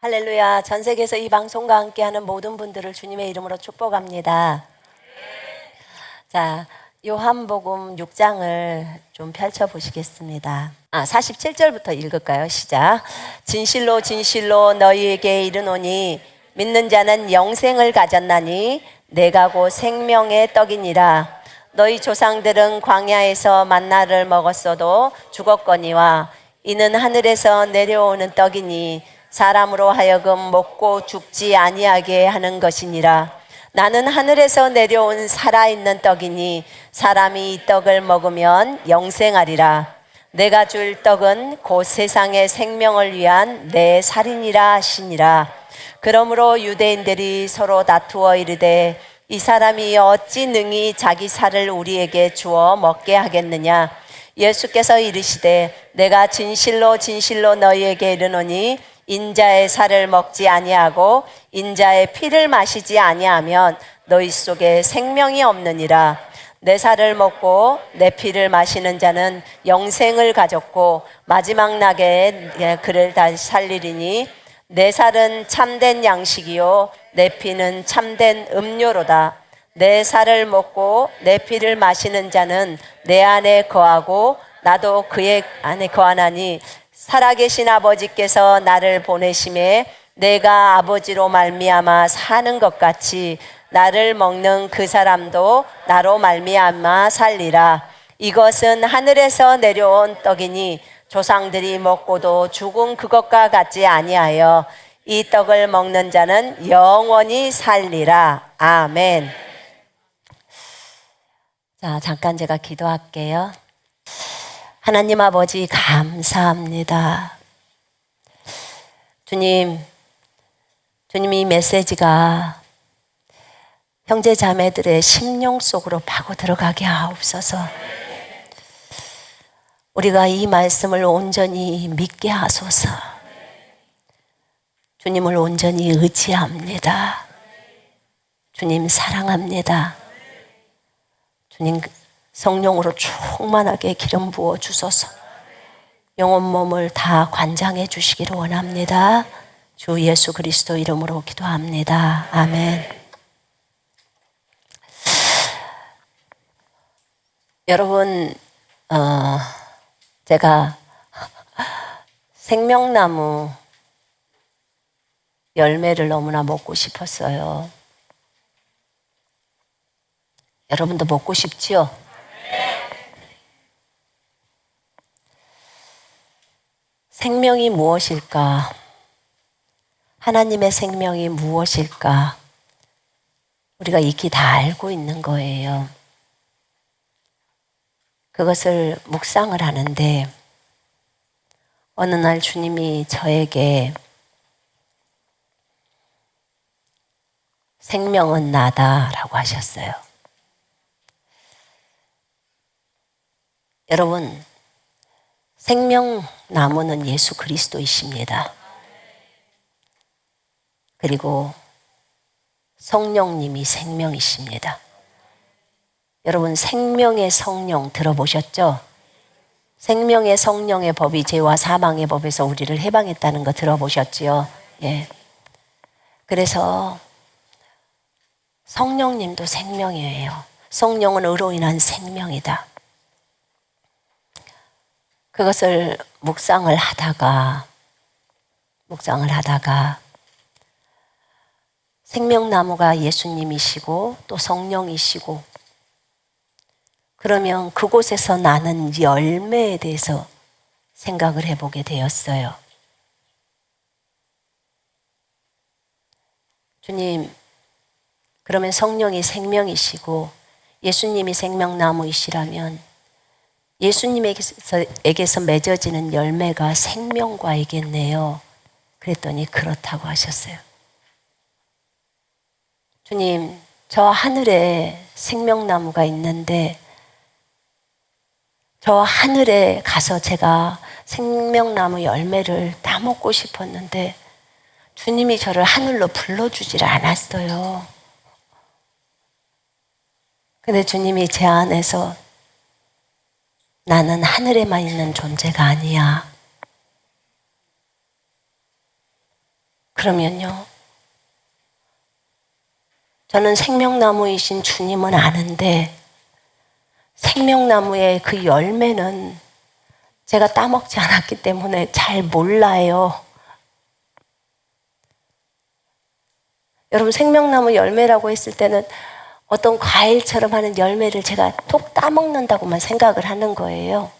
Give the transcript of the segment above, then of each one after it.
할렐루야. 전 세계에서 이 방송과 함께하는 모든 분들을 주님의 이름으로 축복합니다. 자, 요한복음 6장을 좀 펼쳐보시겠습니다. 47절부터 읽을까요? 시작. 진실로 진실로 너희에게 이르노니 믿는 자는 영생을 가졌나니 내가 곧 생명의 떡이니라. 너희 조상들은 광야에서 만나를 먹었어도 죽었거니와 이는 하늘에서 내려오는 떡이니 사람으로 하여금 먹고 죽지 아니하게 하는 것이니라. 나는 하늘에서 내려온 살아있는 떡이니 사람이 이 떡을 먹으면 영생하리라. 내가 줄 떡은 곧 세상의 생명을 위한 내 살이니라 하시니라. 그러므로 유대인들이 서로 다투어 이르되 이 사람이 어찌 능히 자기 살을 우리에게 주어 먹게 하겠느냐. 예수께서 이르시되 내가 진실로 진실로 너희에게 이르노니 인자의 살을 먹지 아니하고 인자의 피를 마시지 아니하면 너희 속에 생명이 없느니라. 내 살을 먹고 내 피를 마시는 자는 영생을 가졌고 마지막 날에 그를 다시 살리리니 내 살은 참된 양식이요 내 피는 참된 음료로다. 내 살을 먹고 내 피를 마시는 자는 내 안에 거하고 나도 그의 안에 거하나니 살아계신 아버지께서 나를 보내심에 내가 아버지로 말미암아 사는 것 같이 나를 먹는 그 사람도 나로 말미암아 살리라. 이것은 하늘에서 내려온 떡이니 조상들이 먹고도 죽은 그것과 같지 아니하여 이 떡을 먹는 자는 영원히 살리라. 아멘. 자, 잠깐 제가 기도할게요. 하나님 아버지 감사합니다. 주님 이 메시지가 형제 자매들의 심령 속으로 파고 들어가게 하옵소서. 우리가 이 말씀을 온전히 믿게 하소서. 주님을 온전히 의지합니다. 주님 사랑합니다. 주님 성령으로 충만하게 기름 부어 주소서. 영혼 몸을 다 관장해 주시기를 원합니다. 주 예수 그리스도 이름으로 기도합니다. 아멘. 여러분, 제가 생명나무 열매를 너무나 먹고 싶었어요. 여러분도 먹고 싶지요? 생명이 무엇일까? 하나님의 생명이 무엇일까? 우리가 익히 다 알고 있는 거예요. 그것을 묵상을 하는데 어느 날 주님이 저에게 생명은 나다라고 하셨어요. 여러분, 생명나무는 예수 그리스도이십니다. 그리고 성령님이 생명이십니다. 여러분, 생명의 성령 들어보셨죠? 생명의 성령의 법이 죄와 사망의 법에서 우리를 해방했다는 거 들어보셨지요? 예. 그래서 성령님도 생명이에요. 성령은 의로 인한 생명이다. 그것을 묵상을 하다가 생명나무가 예수님이시고 또 성령이시고 그러면 그곳에서 나는 열매에 대해서 생각을 해보게 되었어요. 주님, 그러면 성령이 생명이시고 예수님이 생명나무이시라면 예수님에게서 맺어지는 열매가 생명과이겠네요. 그랬더니 그렇다고 하셨어요. 주님, 저 하늘에 생명나무가 있는데 저 하늘에 가서 제가 생명나무 열매를 따먹고 싶었는데 주님이 저를 하늘로 불러주질 않았어요. 근데 주님이 제 안에서 나는 하늘에만 있는 존재가 아니야. 그러면요, 저는 생명나무이신 주님은 아는데 생명나무의 그 열매는 제가 따먹지 않았기 때문에 잘 몰라요. 여러분, 생명나무 열매라고 했을 때는 어떤 과일처럼 하는 열매를 제가 톡 따먹는다고만 생각을 하는 거예요.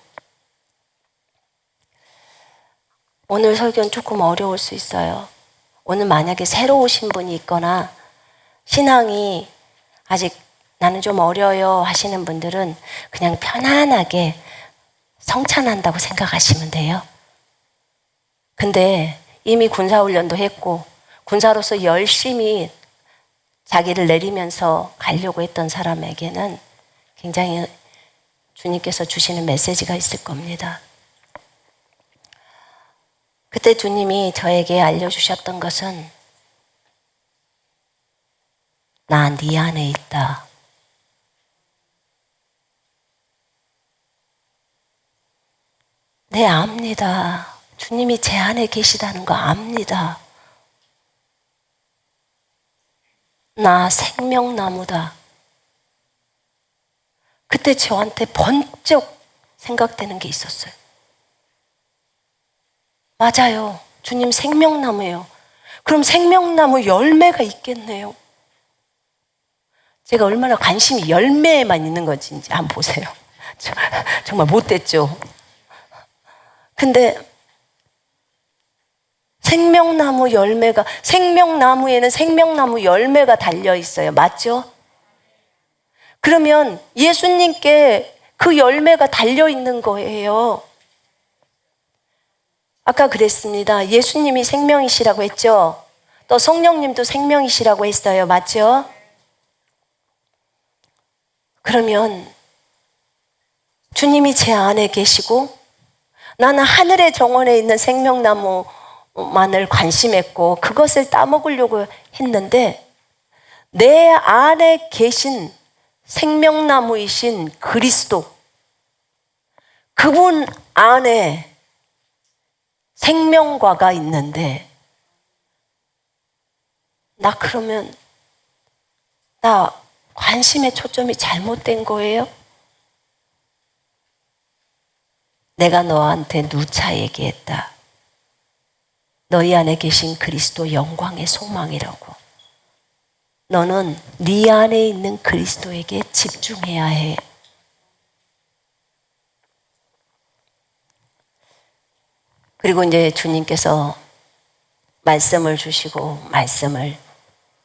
오늘 설교는 조금 어려울 수 있어요. 오늘 만약에 새로 오신 분이 있거나 신앙이 아직 나는 좀 어려요 하시는 분들은 그냥 편안하게 성찬한다고 생각하시면 돼요. 근데 이미 군사훈련도 했고 군사로서 열심히 자기를 내리면서 가려고 했던 사람에게는 굉장히 주님께서 주시는 메시지가 있을 겁니다. 그때 주님이 저에게 알려주셨던 것은 나 네 안에 있다. 네, 압니다. 주님이 제 안에 계시다는 거 압니다. 나 생명나무다. 그때 저한테 번쩍 생각되는 게 있었어요. 맞아요. 주님 생명나무예요. 그럼 생명나무 열매가 있겠네요. 제가 얼마나 관심이 열매에만 있는 건지 한번 보세요. 정말 못됐죠. 근데 생명나무 열매가, 생명나무에는 생명나무 열매가 달려 있어요. 맞죠? 그러면 예수님께 그 열매가 달려 있는 거예요. 아까 그랬습니다. 예수님이 생명이시라고 했죠? 또 성령님도 생명이시라고 했어요. 맞죠? 그러면 주님이 제 안에 계시고 나는 하늘의 정원에 있는 생명나무만을 관심했고 그것을 따먹으려고 했는데 내 안에 계신 생명나무이신 그리스도, 그분 안에 생명과가 있는데 나 그러면 나 관심의 초점이 잘못된 거예요? 내가 너한테 누차 얘기했다. 너희 안에 계신 그리스도 영광의 소망이라고. 너는 네 안에 있는 그리스도에게 집중해야 해. 그리고 이제 주님께서 말씀을 주시고 말씀을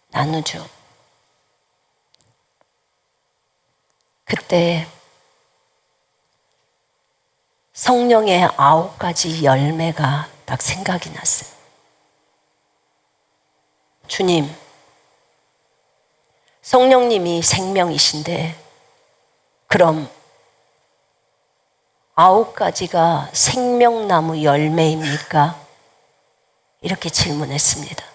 나누죠. 그때 성령의 9가지 열매가 딱 생각이 났어요. 주님, 성령님이 생명이신데 그럼 9가지가 생명나무 열매입니까? 이렇게 질문했습니다.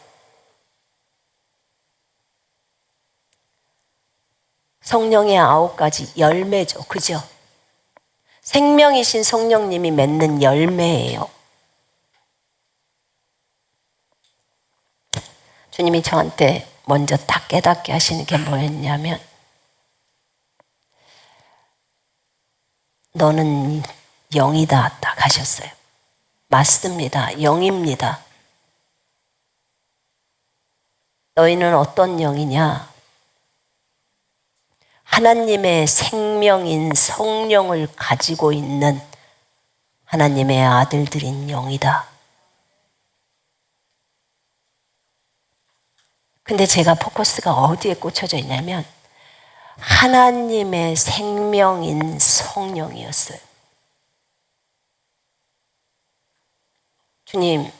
성령의 9가지 열매죠. 그죠? 생명이신 성령님이 맺는 열매예요. 주님이 저한테 먼저 딱 깨닫게 하시는 게 뭐였냐면 너는 영이다 딱 하셨어요. 맞습니다. 영입니다. 너희는 어떤 영이냐? 하나님의 생명인 성령을 가지고 있는 하나님의 아들들인 영이다. 근데 제가 포커스가 어디에 꽂혀져 있냐면 하나님의 생명인 성령이었어요. 주님,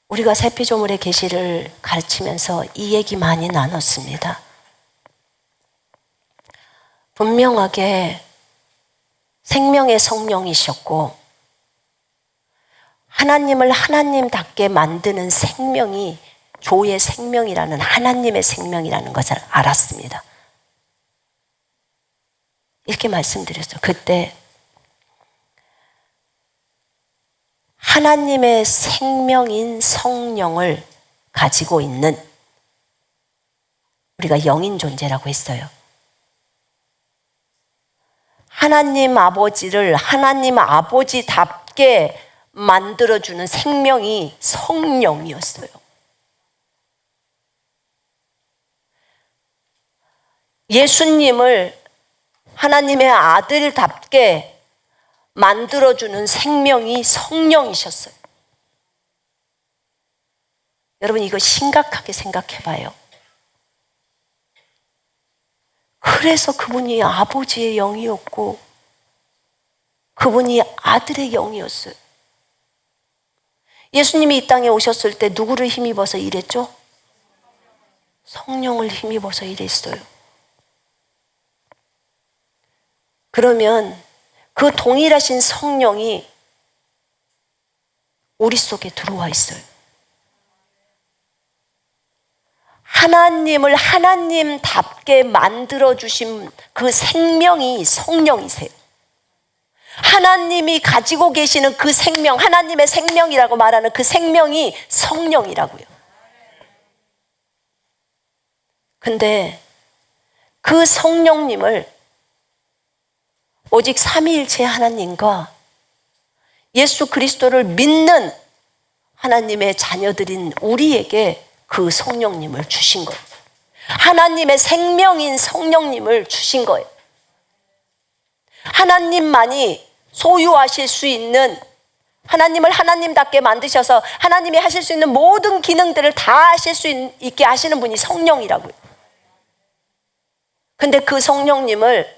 우리가 새피조물의 계시를 가르치면서 이 얘기 많이 나눴습니다. 분명하게 생명의 성령이셨고 하나님을 하나님답게 만드는 생명이 조의 생명이라는 하나님의 생명이라는 것을 알았습니다. 이렇게 말씀드렸어요. 그때 하나님의 생명인 성령을 가지고 있는 우리가 영인 존재라고 했어요. 하나님 아버지를 하나님 아버지답게 만들어주는 생명이 성령이었어요. 예수님을 하나님의 아들답게 만들어주는 생명이 성령이셨어요. 여러분, 이거 심각하게 생각해 봐요. 그래서 그분이 아버지의 영이었고 그분이 아들의 영이었어요. 예수님이 이 땅에 오셨을 때 누구를 힘입어서 일했죠? 성령을 힘입어서 일했어요. 그러면 그 동일하신 성령이 우리 속에 들어와 있어요. 하나님을 하나님답게 만들어주신 그 생명이 성령이세요. 하나님이 가지고 계시는 그 생명, 하나님의 생명이라고 말하는 그 생명이 성령이라고요. 근데 그 성령님을 오직 삼위일체 하나님과 예수 그리스도를 믿는 하나님의 자녀들인 우리에게 그 성령님을 주신 거예요. 하나님의 생명인 성령님을 주신 거예요. 하나님만이 소유하실 수 있는, 하나님을 하나님답게 만드셔서 하나님이 하실 수 있는 모든 기능들을 다 하실 수 있게 하시는 분이 성령이라고요. 근데 그 성령님을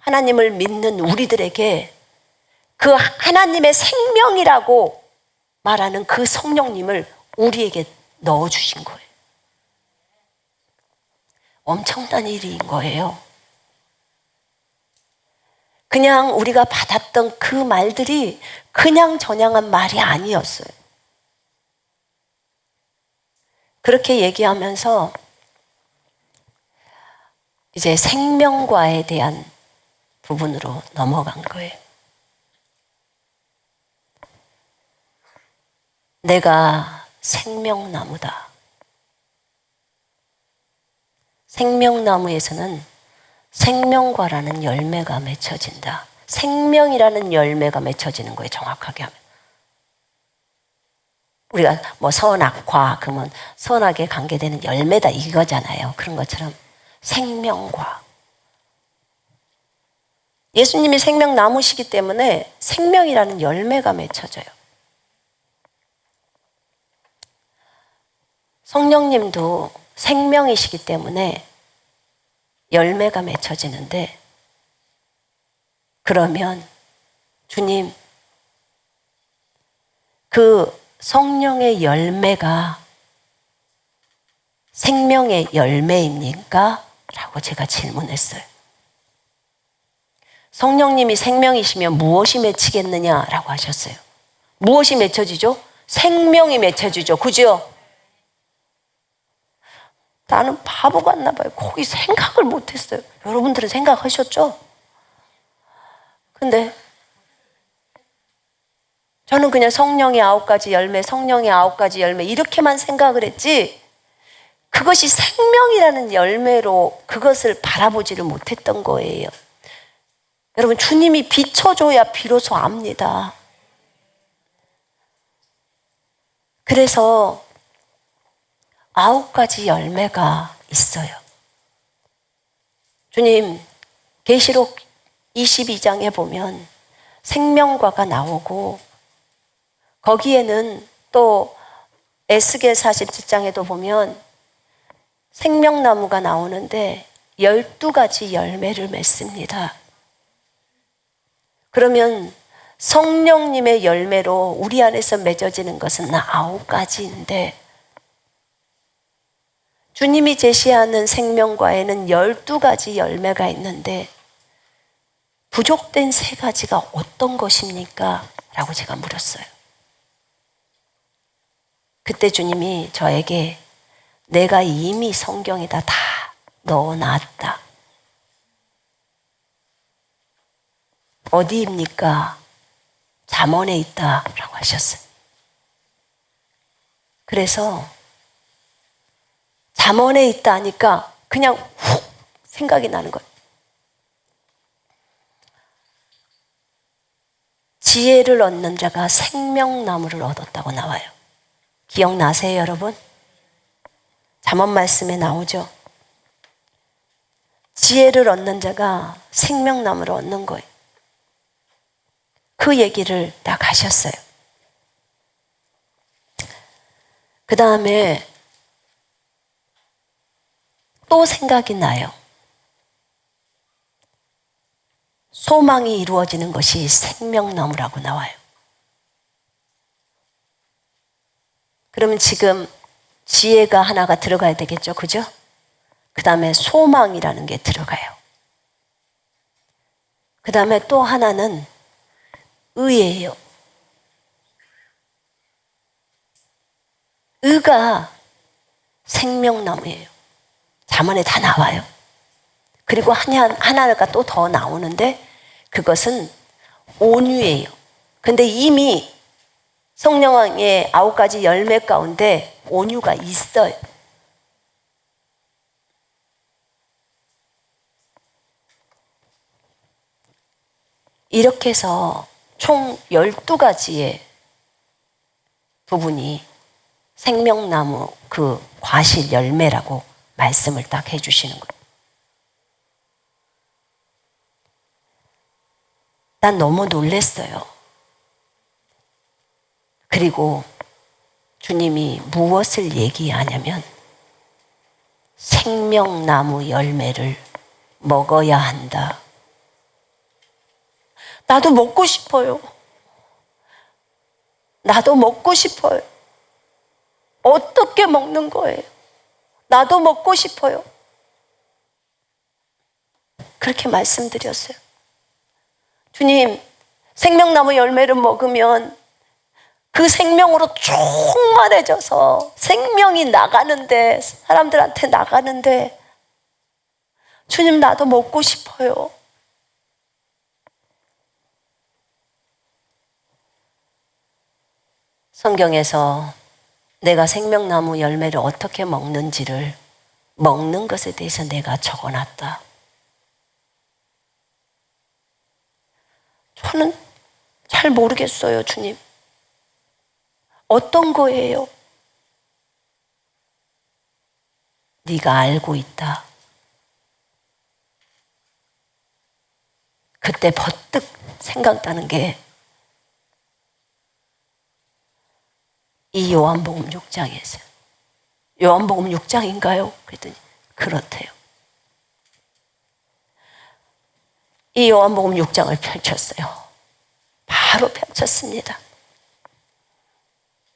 하나님을 믿는 우리들에게 그 하나님의 생명이라고 말하는 그 성령님을 우리에게 넣어주신 거예요. 엄청난 일인 거예요. 그냥 우리가 받았던 그 말들이 그냥 저냥한 말이 아니었어요. 그렇게 얘기하면서 이제 생명과에 대한 부분으로 넘어간 거예요. 내가 생명나무다. 생명나무에서는 생명과라는 열매가 맺혀진다. 생명이라는 열매가 맺혀지는 거예요, 정확하게 하면. 우리가 뭐 선악과, 그러면 선악에 관계되는 열매다 이거잖아요. 그런 것처럼 생명과. 예수님이 생명나무시기 때문에 생명이라는 열매가 맺혀져요. 성령님도 생명이시기 때문에 열매가 맺혀지는데, 그러면 주님, 그 성령의 열매가 생명의 열매입니까? 라고 제가 질문했어요. 성령님이 생명이시면 무엇이 맺히겠느냐라고 하셨어요. 무엇이 맺혀지죠? 생명이 맺혀지죠. 그죠? 나는 바보 같나 봐요. 거기 생각을 못했어요. 여러분들은 생각하셨죠? 근데 저는 그냥 성령의 9가지 열매, 성령의 9가지 열매 이렇게만 생각을 했지, 그것이 생명이라는 열매로 그것을 바라보지를 못했던 거예요. 여러분, 주님이 비춰줘야 비로소 압니다. 그래서 9가지 열매가 있어요. 주님, 계시록 22장에 보면 생명과가 나오고, 거기에는 또 에스겔 47장에도 보면 생명나무가 나오는데 12가지 열매를 맺습니다. 그러면 성령님의 열매로 우리 안에서 맺어지는 것은 9가지인데, 주님이 제시하는 생명과에는 12가지 열매가 있는데 부족된 3가지가 어떤 것입니까? 라고 제가 물었어요. 그때 주님이 저에게 내가 이미 성경에다 다 넣어놨다. 어디입니까? 잠언에 있다라고 하셨어요. 그래서 잠언에 있다 하니까 그냥 훅 생각이 나는 거예요. 지혜를 얻는 자가 생명나무를 얻었다고 나와요. 기억나세요, 여러분? 잠언 말씀에 나오죠. 지혜를 얻는 자가 생명나무를 얻는 거예요. 그 얘기를 딱 하셨어요. 그 다음에 또 생각이 나요. 소망이 이루어지는 것이 생명나무라고 나와요. 그러면 지금 지혜가 하나가 들어가야 되겠죠, 그죠? 그 다음에 소망이라는 게 들어가요. 그 다음에 또 하나는 의예요. 의가 생명나무예요. 잠언에 다 나와요. 그리고 하나가 또 더 나오는데 그것은 온유예요. 근데 이미 성령의 9가지 열매 가운데 온유가 있어요. 이렇게 해서 총 12가지의 부분이 생명나무 그 과실 열매라고 말씀을 딱 해주시는 거예요. 난 너무 놀랐어요. 그리고 주님이 무엇을 얘기하냐면 생명나무 열매를 먹어야 한다. 나도 먹고 싶어요. 나도 먹고 싶어요. 어떻게 먹는 거예요? 나도 먹고 싶어요. 그렇게 말씀드렸어요. 주님, 생명나무 열매를 먹으면 그 생명으로 충만해져서 생명이 나가는데, 사람들한테 나가는데, 주님, 나도 먹고 싶어요. 성경에서 내가 생명나무 열매를 어떻게 먹는지를 먹는 것에 대해서 내가 적어놨다. 저는 잘 모르겠어요, 주님. 어떤 거예요? 네가 알고 있다. 그때 버뜩 생각나는 게 이 요한복음 6장이었어요. 요한복음 6장인가요? 그랬더니 그렇대요. 이 요한복음 6장을 펼쳤어요. 바로 펼쳤습니다.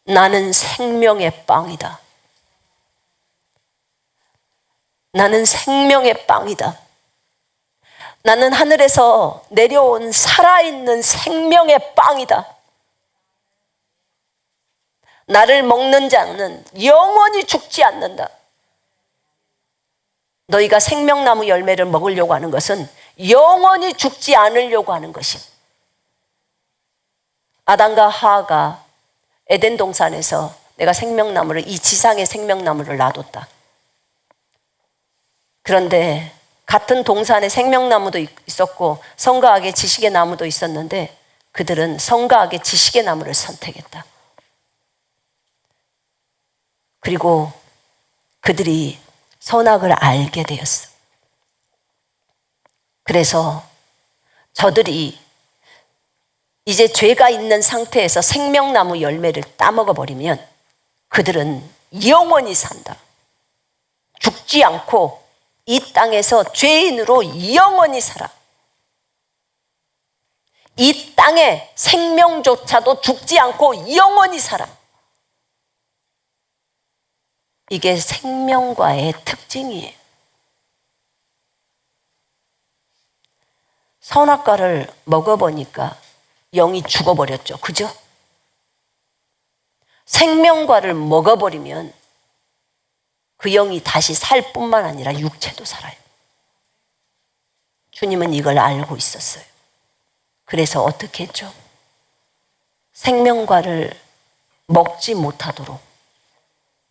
나는 생명의 빵이다. 나는 생명의 빵이다. 나는 하늘에서 내려온 살아있는 생명의 빵이다. 나를 먹는 자는 영원히 죽지 않는다. 너희가 생명나무 열매를 먹으려고 하는 것은 영원히 죽지 않으려고 하는 것이야. 아담과 하와가 에덴 동산에서 내가 생명나무를, 이 지상의 생명나무를 놔뒀다. 그런데 같은 동산에 생명나무도 있었고 선과 악의 지식의 나무도 있었는데 그들은 선과 악의 지식의 나무를 선택했다. 그리고 그들이 선악을 알게 되었어. 그래서 저들이 이제 죄가 있는 상태에서 생명나무 열매를 따먹어 버리면 그들은 영원히 산다. 죽지 않고 이 땅에서 죄인으로 영원히 살아. 이 땅에 생명조차도 죽지 않고 영원히 살아. 이게 생명과의 특징이에요. 선악과를 먹어보니까 영이 죽어버렸죠. 그죠? 생명과를 먹어버리면 그 영이 다시 살 뿐만 아니라 육체도 살아요. 주님은 이걸 알고 있었어요. 그래서 어떻게 했죠? 생명과를 먹지 못하도록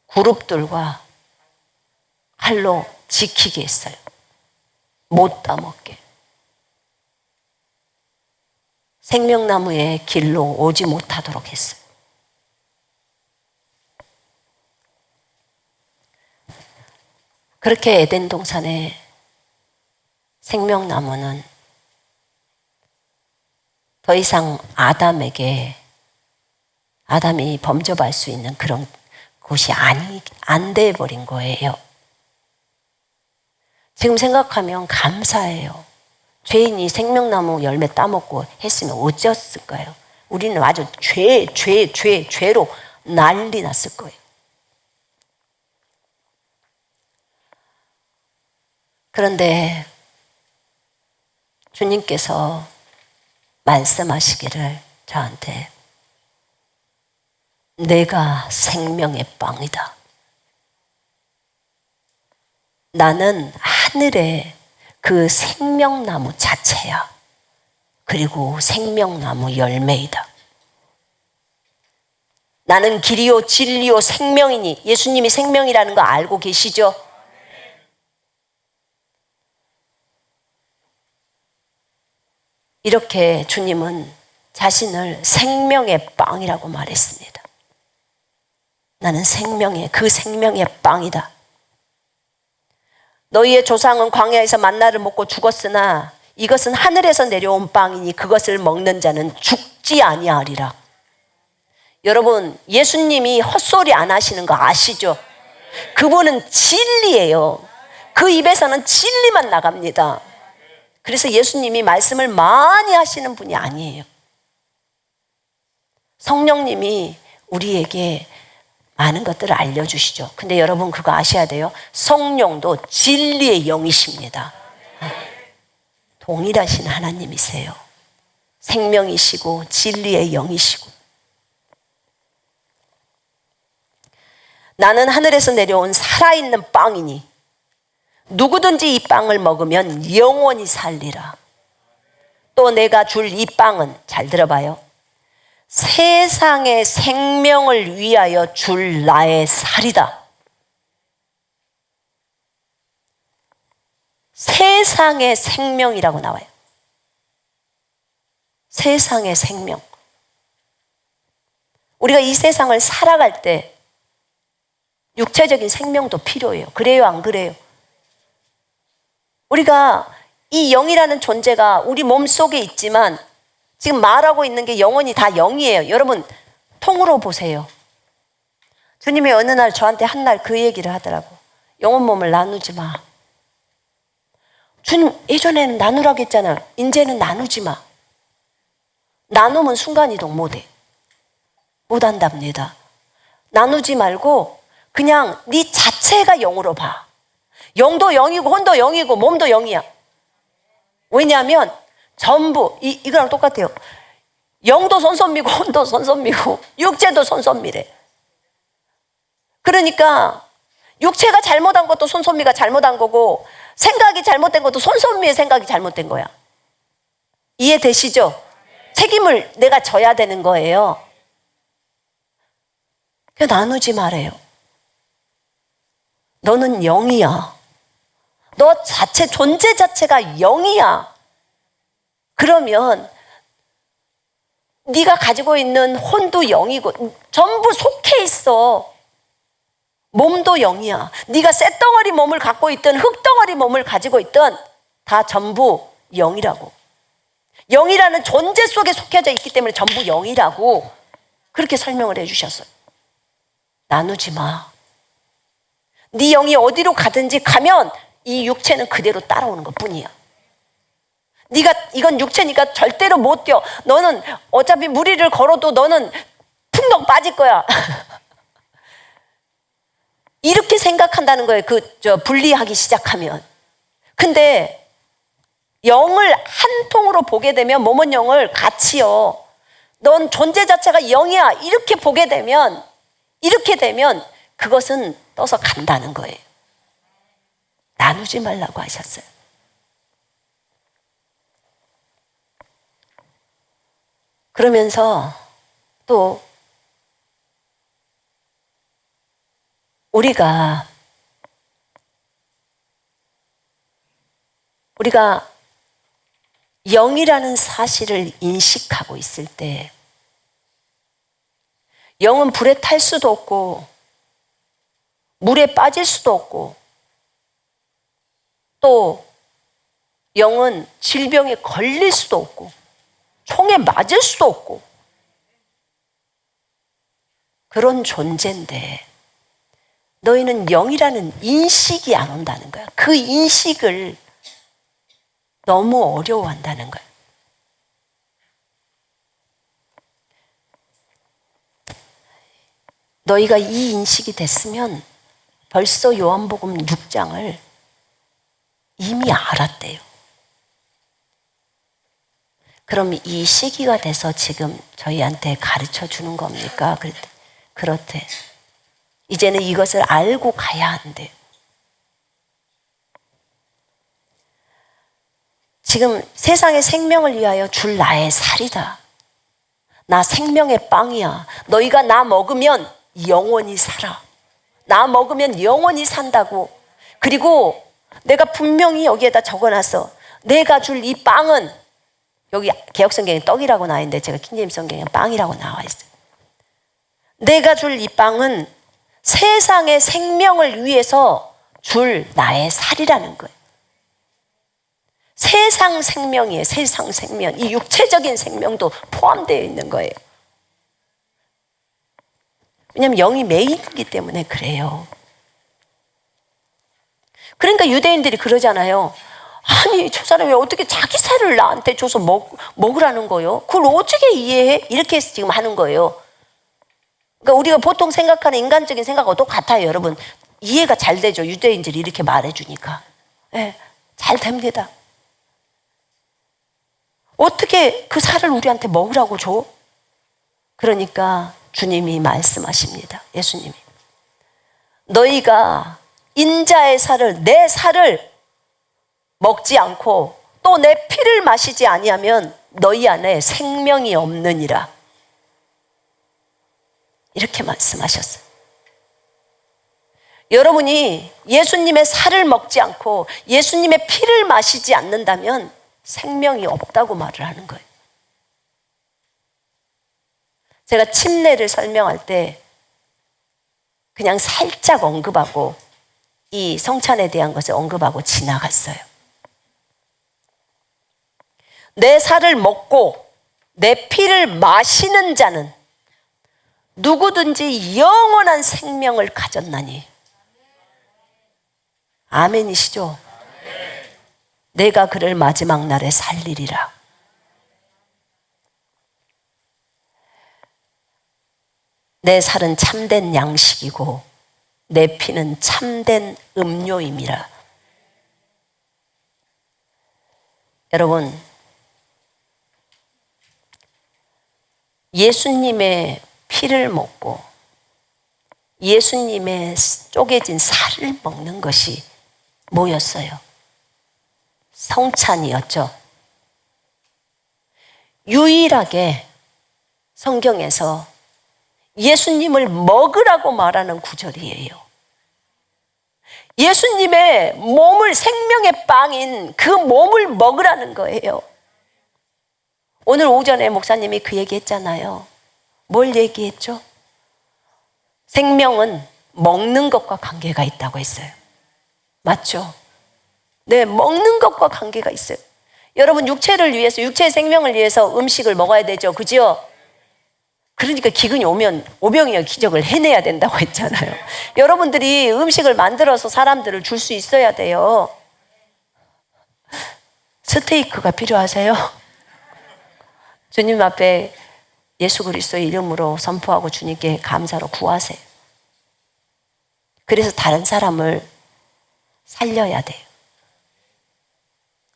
그룹들과 칼로 지키게 했어요. 못 따먹게. 생명나무의 길로 오지 못하도록 했어요. 그렇게 에덴 동산의 생명나무는 더 이상 아담이 범접할 수 있는 그런 곳이 안 돼버린 거예요. 지금 생각하면 감사해요. 죄인이 생명나무 열매 따먹고 했으면 어쩌었을까요? 우리는 아주 죄로 난리 났을 거예요. 그런데 주님께서 말씀하시기를 저한테 내가 생명의 빵이다. 나는 하늘의 그 생명나무 자체야. 그리고 생명나무 열매이다. 나는 길이요 진리요 생명이니 예수님이 생명이라는 거 알고 계시죠? 이렇게 주님은 자신을 생명의 빵이라고 말했습니다. 나는 그 생명의 빵이다. 너희의 조상은 광야에서 만나를 먹고 죽었으나 이것은 하늘에서 내려온 빵이니 그것을 먹는 자는 죽지 아니하리라. 여러분, 예수님이 헛소리 안 하시는 거 아시죠? 그분은 진리예요. 그 입에서는 진리만 나갑니다. 그래서 예수님이 말씀을 많이 하시는 분이 아니에요. 성령님이 우리에게 많은 것들을 알려주시죠. 근데 여러분 그거 아셔야 돼요. 성령도 진리의 영이십니다. 동일하신 하나님이세요. 생명이시고 진리의 영이시고. 나는 하늘에서 내려온 살아있는 빵이니 누구든지 이 빵을 먹으면 영원히 살리라. 또 내가 줄 이 빵은, 잘 들어봐요, 세상의 생명을 위하여 줄 나의 살이다. 세상의 생명이라고 나와요. 세상의 생명. 우리가 이 세상을 살아갈 때 육체적인 생명도 필요해요. 그래요, 안 그래요? 우리가 이 영이라는 존재가 우리 몸속에 있지만 지금 말하고 있는 게 영혼이 다 영이에요. 여러분 통으로 보세요. 주님이 어느 날 저한테 한 날 그 얘기를 하더라고. 영혼 몸을 나누지 마. 주님 예전에는 나누라고 했잖아요. 이제는 나누지 마. 나누면 순간이동 못해. 못한답니다. 나누지 말고 그냥 네 자체가 영으로 봐. 영도 영이고 혼도 영이고 몸도 영이야. 왜냐하면 전부 이거랑 똑같아요. 영도 손손미고 혼도 손손미고 육체도 손손미래. 그러니까 육체가 잘못한 것도 손손미가 잘못한 거고 생각이 잘못된 것도 손손미의 생각이 잘못된 거야. 이해되시죠? 책임을 내가 져야 되는 거예요. 그냥 나누지 말아요. 너는 영이야. 너 자체, 존재 자체가 영이야. 그러면 네가 가지고 있는 혼도 영이고 전부 속해 있어. 몸도 영이야. 네가 쇳덩어리 몸을 갖고 있든 흙덩어리 몸을 가지고 있든 다 전부 영이라고. 영이라는 존재 속에 속해져 있기 때문에 전부 영이라고 그렇게 설명을 해주셨어요. 나누지 마. 네 영이 어디로 가든지 가면 이 육체는 그대로 따라오는 것뿐이야. 네가 이건 육체니까 절대로 못 뛰어. 너는 어차피 무리를 걸어도 너는 풍덩 빠질 거야. 이렇게 생각한다는 거예요. 분리하기 시작하면. 근데 영을 한 통으로 보게 되면 몸은 영을 같이요. 넌 존재 자체가 영이야. 이렇게 보게 되면 그것은 떠서 간다는 거예요. 나누지 말라고 하셨어요. 그러면서 또 우리가 영이라는 사실을 인식하고 있을 때 영은 불에 탈 수도 없고 물에 빠질 수도 없고 또 영은 질병에 걸릴 수도 없고 총에 맞을 수도 없고 그런 존재인데 너희는 영이라는 인식이 안 온다는 거야. 그 인식을 너무 어려워한다는 거야. 너희가 이 인식이 됐으면 벌써 요한복음 6장을 이미 알았대요. 그럼 이 시기가 돼서 지금 저희한테 가르쳐 주는 겁니까? 그렇대. 이제는 이것을 알고 가야 한대. 지금 세상의 생명을 위하여 줄 나의 살이다. 나 생명의 빵이야. 너희가 나 먹으면 영원히 살아. 나 먹으면 영원히 산다고. 그리고 내가 분명히 여기에다 적어놨어. 내가 줄 이 빵은, 여기 개역성경에 떡이라고 나와 있는데 제가 킹제임스 성경에 빵이라고 나와 있어요. 내가 줄 이 빵은 세상의 생명을 위해서 줄 나의 살이라는 거예요. 세상 생명이에요. 세상 생명. 이 육체적인 생명도 포함되어 있는 거예요. 왜냐하면 영이 메인이기 때문에 그래요. 그러니까 유대인들이 그러잖아요. 아니 저 사람이 어떻게 자기 살을 나한테 줘서 먹으라는 거예요? 그걸 어떻게 이해해? 이렇게 지금 하는 거예요. 그러니까 우리가 보통 생각하는 인간적인 생각하고 똑같아요. 여러분 이해가 잘 되죠. 유대인들이 이렇게 말해주니까. 네, 잘 됩니다. 어떻게 그 살을 우리한테 먹으라고 줘? 그러니까 주님이 말씀하십니다. 예수님이. 너희가 인자의 살을, 내 살을 먹지 않고 또 내 피를 마시지 아니하면 너희 안에 생명이 없느니라. 이렇게 말씀하셨어요. 여러분이 예수님의 살을 먹지 않고 예수님의 피를 마시지 않는다면 생명이 없다고 말을 하는 거예요. 제가 침례를 설명할 때 그냥 살짝 언급하고 이 성찬에 대한 것을 언급하고 지나갔어요. 내 살을 먹고 내 피를 마시는 자는 누구든지 영원한 생명을 가졌나니. 아멘이시죠? 내가 그를 마지막 날에 살리리라. 내 살은 참된 양식이고 내 피는 참된 음료임이라. 여러분, 예수님의 피를 먹고 예수님의 쪼개진 살을 먹는 것이 뭐였어요? 성찬이었죠. 유일하게 성경에서 예수님을 먹으라고 말하는 구절이에요. 예수님의 몸을, 생명의 빵인 그 몸을 먹으라는 거예요. 오늘 오전에 목사님이 그 얘기 했잖아요. 뭘 얘기했죠? 생명은 먹는 것과 관계가 있다고 했어요. 맞죠? 네, 먹는 것과 관계가 있어요. 여러분 육체를 위해서, 육체의 생명을 위해서 음식을 먹어야 되죠. 그죠? 그러니까 기근이 오면 오병이어 기적을 해내야 된다고 했잖아요. 여러분들이 음식을 만들어서 사람들을 줄 수 있어야 돼요. 스테이크가 필요하세요? 주님 앞에 예수 그리스도의 이름으로 선포하고 주님께 감사로 구하세요. 그래서 다른 사람을 살려야 돼요.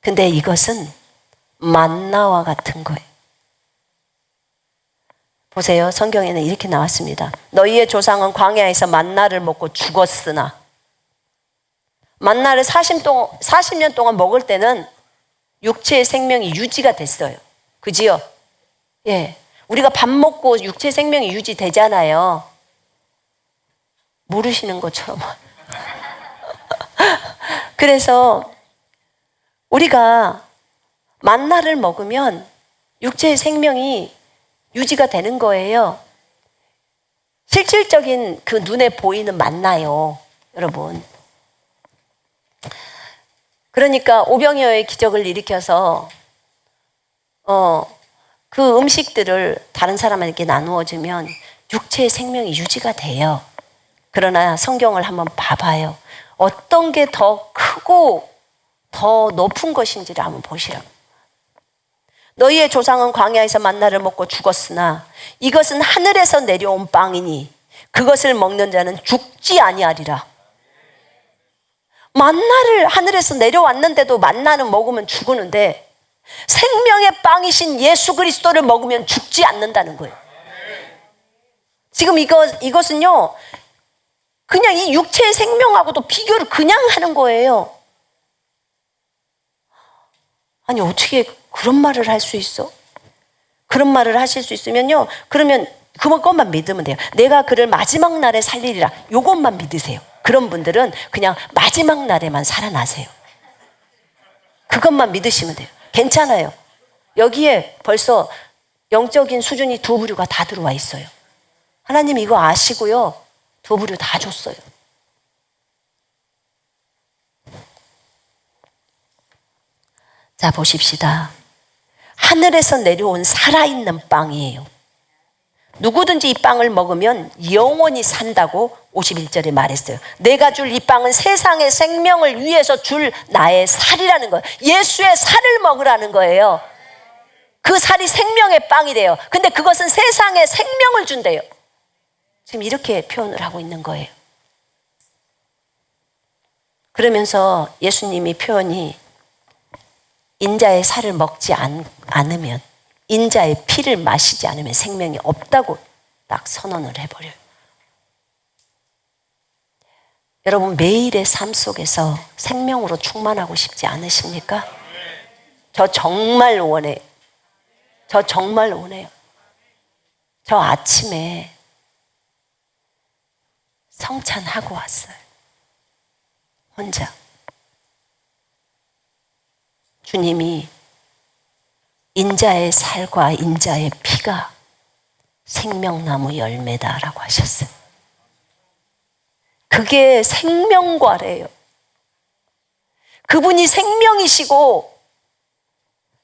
근데 이것은 만나와 같은 거예요. 보세요. 성경에는 이렇게 나왔습니다. 너희의 조상은 광야에서 만나를 먹고 죽었으나, 만나를 40년 동안 먹을 때는 육체의 생명이 유지가 됐어요. 그지요? 예. 우리가 밥 먹고 육체 생명이 유지되잖아요. 모르시는 것처럼. 그래서 우리가 만나를 먹으면 육체의 생명이 유지가 되는 거예요. 실질적인 그 눈에 보이는 만나요, 여러분. 그러니까 오병이어의 기적을 일으켜서 그 음식들을 다른 사람에게 나누어 주면 육체의 생명이 유지가 돼요. 그러나 성경을 한번 봐봐요. 어떤 게 더 크고 더 높은 것인지를 한번 보시라고. 너희의 조상은 광야에서 만나를 먹고 죽었으나 이것은 하늘에서 내려온 빵이니 그것을 먹는 자는 죽지 아니하리라. 만나를 하늘에서 내려왔는데도 만나는 먹으면 죽으는데 생명의 빵이신 예수 그리스도를 먹으면 죽지 않는다는 거예요. 지금 이것은요, 그냥 이 육체의 생명하고도 비교를 그냥 하는 거예요. 아니, 어떻게 그런 말을 할 수 있어? 그런 말을 하실 수 있으면요, 그러면 그것만 믿으면 돼요. 내가 그를 마지막 날에 살리리라. 요것만 믿으세요. 그런 분들은 그냥 마지막 날에만 살아나세요. 그것만 믿으시면 돼요. 괜찮아요. 여기에 벌써 영적인 수준이 두 부류가 다 들어와 있어요. 하나님 이거 아시고요, 두 부류 다 줬어요. 자, 보십시다. 하늘에서 내려온 살아있는 빵이에요. 누구든지 이 빵을 먹으면 영원히 산다고 51절에 말했어요. 내가 줄 이 빵은 세상의 생명을 위해서 줄 나의 살이라는 거예요. 예수의 살을 먹으라는 거예요. 그 살이 생명의 빵이래요. 근데 그것은 세상에 생명을 준대요. 지금 이렇게 표현을 하고 있는 거예요. 그러면서 예수님이 표현이 인자의 살을 먹지 않으면, 인자의 피를 마시지 않으면 생명이 없다고 딱 선언을 해버려요. 여러분, 매일의 삶 속에서 생명으로 충만하고 싶지 않으십니까? 저 정말 원해요. 저 정말 원해요. 저 아침에 성찬하고 왔어요. 혼자. 주님이 인자의 살과 인자의 피가 생명나무 열매다라고 하셨어요. 그게 생명과래요. 그분이 생명이시고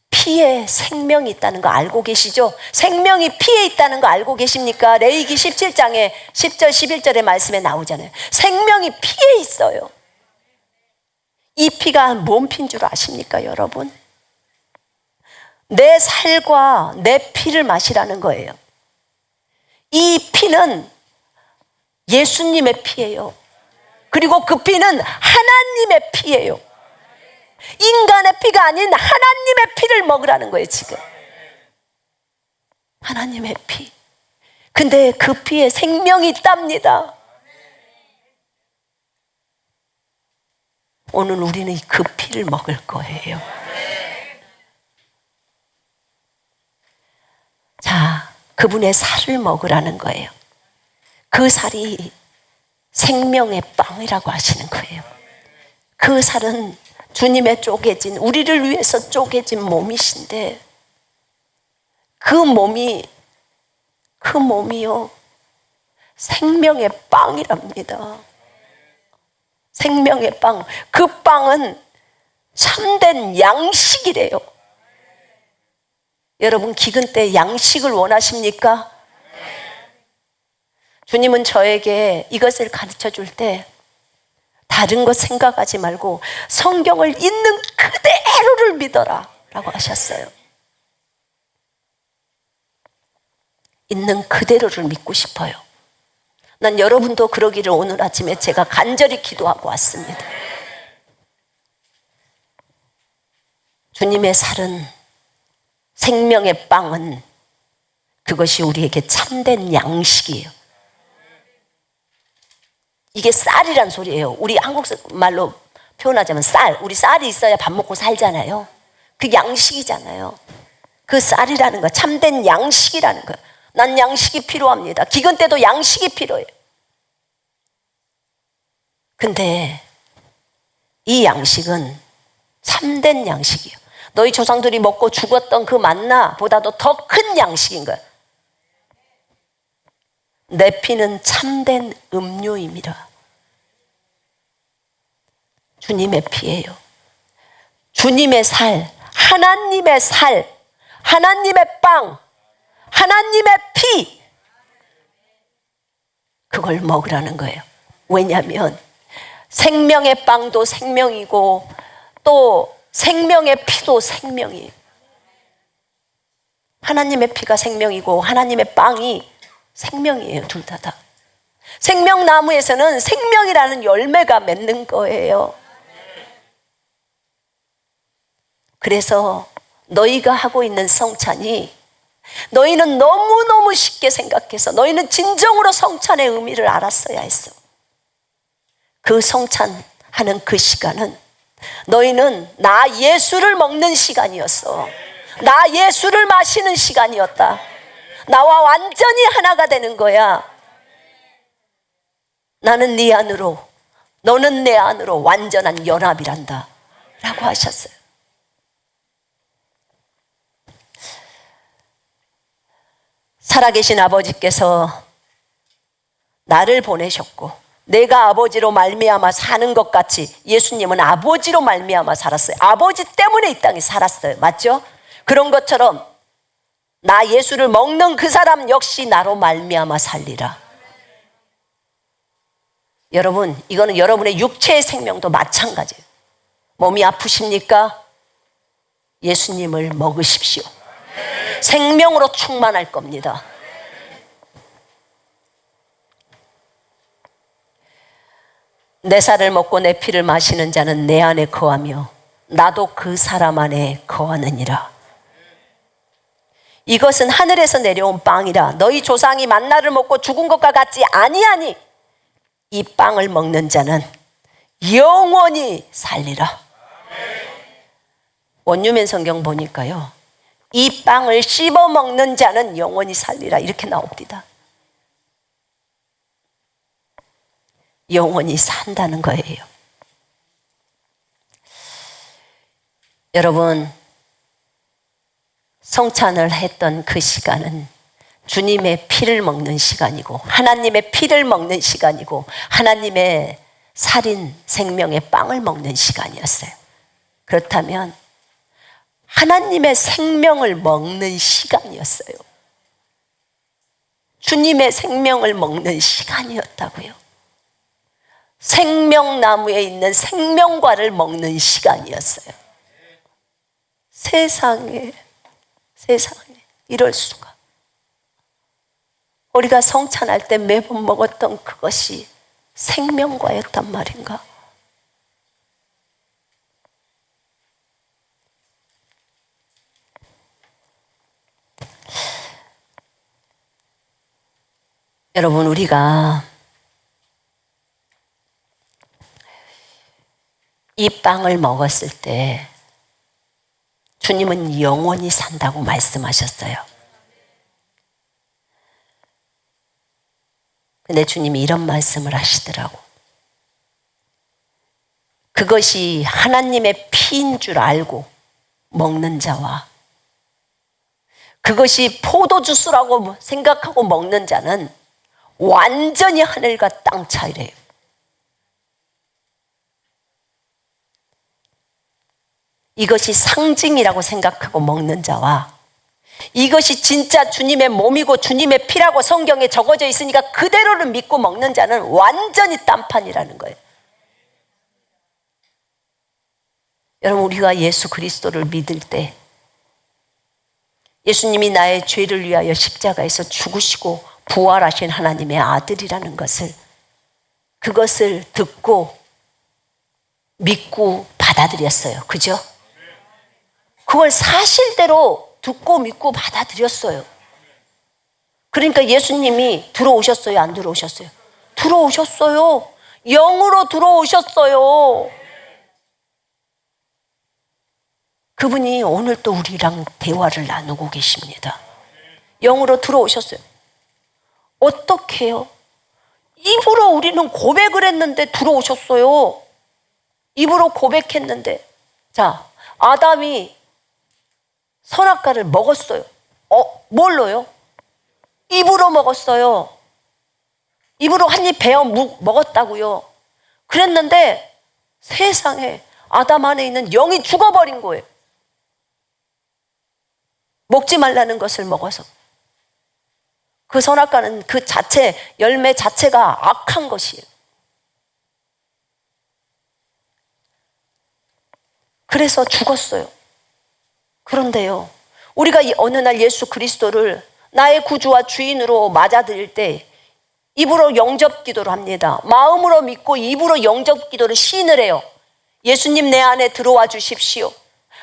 피에 생명이 있다는 거 알고 계시죠? 생명이 피에 있다는 거 알고 계십니까? 레위기 17장에 10절 11절의 말씀에 나오잖아요. 생명이 피에 있어요. 이 피가 뭔 피인 줄 아십니까, 여러분? 내 살과 내 피를 마시라는 거예요. 이 피는 예수님의 피예요. 그리고 그 피는 하나님의 피예요. 인간의 피가 아닌 하나님의 피를 먹으라는 거예요, 지금. 하나님의 피. 근데 그 피에 생명이 있답니다. 오늘 우리는 그 피를 먹을 거예요. 자, 그분의 살을 먹으라는 거예요. 그 살이 생명의 빵이라고 하시는 거예요. 그 살은 주님의 쪼개진, 우리를 위해서 쪼개진 몸이신데 그 몸이요 생명의 빵이랍니다. 생명의 빵. 그 빵은 참된 양식이래요. 여러분, 기근 때 양식을 원하십니까? 주님은 저에게 이것을 가르쳐 줄 때 다른 것 생각하지 말고 성경을 있는 그대로를 믿어라 라고 하셨어요. 있는 그대로를 믿고 싶어요. 난 여러분도 그러기를 오늘 아침에 제가 간절히 기도하고 왔습니다. 주님의 살은, 생명의 빵은 그것이 우리에게 참된 양식이에요. 이게 쌀이란 소리예요. 우리 한국 말로 표현하자면 쌀. 우리 쌀이 있어야 밥 먹고 살잖아요. 그 양식이잖아요. 그 쌀이라는 거, 참된 양식이라는 거. 난 양식이 필요합니다. 기근 때도 양식이 필요해요. 근데 이 양식은 참된 양식이에요. 너희 조상들이 먹고 죽었던 그 만나보다도 더 큰 양식인 거야. 내 피는 참된 음료입니다. 주님의 피예요. 주님의 살, 하나님의 살, 하나님의 빵, 하나님의 피, 그걸 먹으라는 거예요. 왜냐하면 생명의 빵도 생명이고 또 생명의 피도 생명이에요. 하나님의 피가 생명이고 하나님의 빵이 생명이에요. 둘 다. 생명나무에서는 생명이라는 열매가 맺는 거예요. 그래서 너희가 하고 있는 성찬이, 너희는 너무너무 쉽게 생각해서 너희는 진정으로 성찬의 의미를 알았어야 했어. 그 성찬하는 그 시간은 너희는 나 예수를 먹는 시간이었어. 나 예수를 마시는 시간이었다. 나와 완전히 하나가 되는 거야. 나는 네 안으로, 너는 내 안으로 완전한 연합이란다 라고 하셨어요. 살아계신 아버지께서 나를 보내셨고 내가 아버지로 말미암아 사는 것 같이 예수님은 아버지로 말미암아 살았어요. 아버지 때문에 이 땅에 살았어요. 맞죠? 그런 것처럼 나 예수를 먹는 그 사람 역시 나로 말미암아 살리라. 여러분, 이거는 여러분의 육체의 생명도 마찬가지예요. 몸이 아프십니까? 예수님을 먹으십시오. 생명으로 충만할 겁니다. 내 살을 먹고 내 피를 마시는 자는 내 안에 거하며 나도 그 사람 안에 거하느니라. 이것은 하늘에서 내려온 빵이라. 너희 조상이 만나를 먹고 죽은 것과 같지 아니하니 이 빵을 먹는 자는 영원히 살리라. 원유면 성경 보니까요, 이 빵을 씹어 먹는 자는 영원히 살리라 이렇게 나옵니다. 영원히 산다는 거예요. 여러분, 성찬을 했던 그 시간은 주님의 피를 먹는 시간이고 하나님의 피를 먹는 시간이고 하나님의 살인 생명의 빵을 먹는 시간이었어요. 그렇다면 하나님의 생명을 먹는 시간이었어요. 주님의 생명을 먹는 시간이었다고요. 생명나무에 있는 생명과를 먹는 시간이었어요. 세상에 이럴 수가. 우리가 성찬할 때 매번 먹었던 그것이 생명과였단 말인가? 여러분, 우리가 이 빵을 먹었을 때 주님은 영원히 산다고 말씀하셨어요. 근데 주님이 이런 말씀을 하시더라고. 그것이 하나님의 피인 줄 알고 먹는 자와 그것이 포도주스라고 생각하고 먹는 자는 완전히 하늘과 땅 차이래요. 이것이 상징이라고 생각하고 먹는 자와 이것이 진짜 주님의 몸이고 주님의 피라고 성경에 적어져 있으니까 그대로를 믿고 먹는 자는 완전히 딴판이라는 거예요. 여러분, 우리가 예수 그리스도를 믿을 때 예수님이 나의 죄를 위하여 십자가에서 죽으시고 부활하신 하나님의 아들이라는 것을, 그것을 듣고 믿고 받아들였어요. 그죠? 그걸 사실대로 듣고 믿고 받아들였어요. 그러니까 예수님이 들어오셨어요? 안 들어오셨어요? 들어오셨어요. 영으로 들어오셨어요. 그분이 오늘 또 우리랑 대화를 나누고 계십니다. 영으로 들어오셨어요. 어떻게 해요? 입으로 우리는 고백을 했는데 들어오셨어요. 입으로 고백했는데. 자, 아담이 선악과를 먹었어요. 뭘로요? 입으로 먹었어요. 입으로 한 입 베어 먹었다고요. 그랬는데 세상에 아담 안에 있는 영이 죽어버린 거예요. 먹지 말라는 것을 먹어서. 그 선악과는 그 자체, 열매 자체가 악한 것이에요. 그래서 죽었어요. 그런데요, 우리가 어느 날 예수 그리스도를 나의 구주와 주인으로 맞아들일 때 입으로 영접 기도를 합니다. 마음으로 믿고 입으로 영접 기도를 시인을 해요. 예수님 내 안에 들어와 주십시오.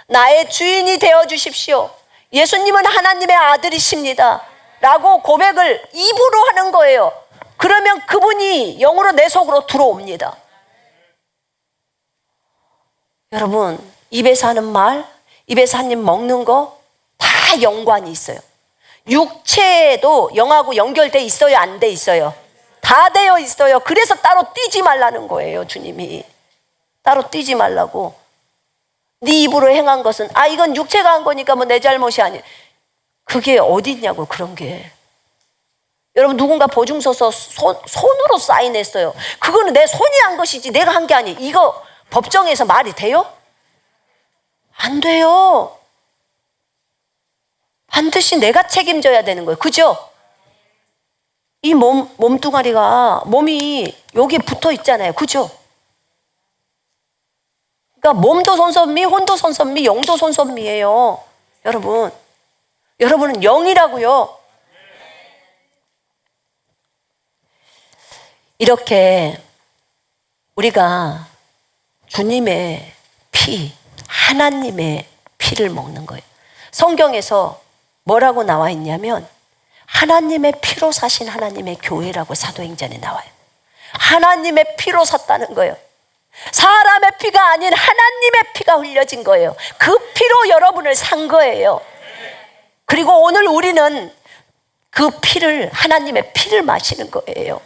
나의 주인이 되어 주십시오. 예수님은 하나님의 아들이십니다. 라고 고백을 입으로 하는 거예요. 그러면 그분이 영으로 내 속으로 들어옵니다. 여러분, 입에서 하는 말, 입에서 한 입 먹는 거 다 연관이 있어요. 육체에도 영하고 연결돼 있어요, 안 돼 있어요? 다 되어 있어요. 그래서 따로 뛰지 말라는 거예요, 주님이. 따로 뛰지 말라고. 네 입으로 행한 것은 이건 육체가 한 거니까 뭐 내 잘못이 아니에요. 그게 어디 있냐고, 그런 게. 여러분, 누군가 보증서서 손으로 사인했어요. 그거는 내 손이 한 것이지 내가 한 게 아니에요. 이거 법정에서 말이 돼요? 안 돼요. 반드시 내가 책임져야 되는 거예요. 그죠? 이 몸뚱아리가, 몸이 여기에 붙어 있잖아요. 그죠? 그러니까 몸도 손선미, 혼도 손선미, 영도 손선미예요. 여러분은 영이라고요. 이렇게 우리가 주님의 피, 하나님의 피를 먹는 거예요. 성경에서 뭐라고 나와 있냐면 하나님의 피로 사신 하나님의 교회라고 사도행전에 나와요. 하나님의 피로 샀다는 거예요. 사람의 피가 아닌 하나님의 피가 흘려진 거예요. 그 피로 여러분을 산 거예요. 그리고 오늘 우리는 그 피를, 하나님의 피를 마시는 거예요.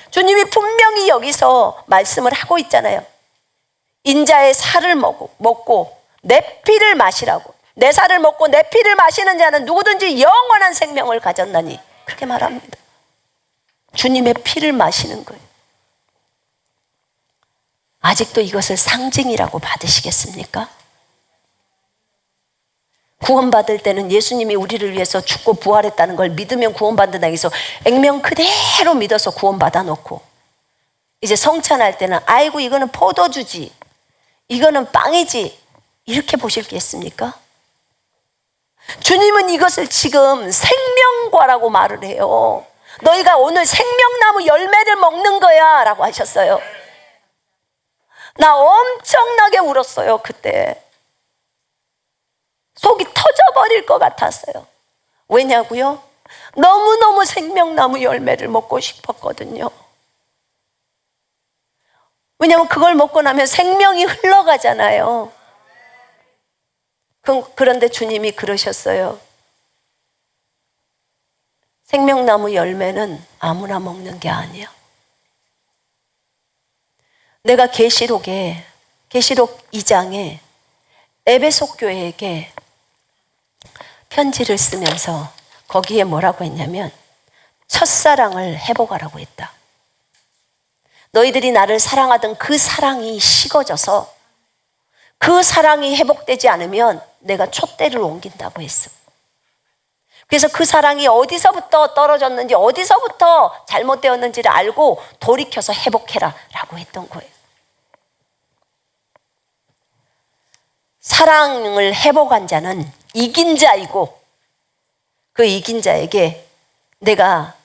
주님이 분명히 여기서 말씀을 하고 있잖아요. 인자의 살을 먹고 내 피를 마시라고. 내 살을 먹고 내 피를 마시는 자는 누구든지 영원한 생명을 가졌나니, 그렇게 말합니다. 주님의 피를 마시는 거예요. 아직도 이것을 상징이라고 받으시겠습니까? 구원받을 때는 예수님이 우리를 위해서 죽고 부활했다는 걸 믿으면 구원받는다 해서 액면 그대로 믿어서 구원받아 놓고, 이제 성찬할 때는 아이고 이거는 포도주지, 이거는 빵이지, 이렇게 보실겠습니까? 주님은 이것을 지금 생명과라고 말을 해요. 너희가 오늘 생명나무 열매를 먹는 거야 라고 하셨어요. 나 엄청나게 울었어요. 그때 속이 터져버릴 것 같았어요. 왜냐고요? 너무너무 생명나무 열매를 먹고 싶었거든요. 왜냐하면 그걸 먹고 나면 생명이 흘러가잖아요. 그런데 주님이 그러셨어요. 생명나무 열매는 아무나 먹는 게 아니야. 내가 계시록 2장에 에베소 교회에게 편지를 쓰면서 거기에 뭐라고 했냐면 첫사랑을 회복하라고 했다. 너희들이 나를 사랑하던 그 사랑이 식어져서 그 사랑이 회복되지 않으면 내가 촛대를 옮긴다고 했어. 그래서 그 사랑이 어디서부터 떨어졌는지, 어디서부터 잘못되었는지를 알고 돌이켜서 회복해라 라고 했던 거예요. 사랑을 회복한 자는 이긴 자이고, 그 이긴 자에게 내가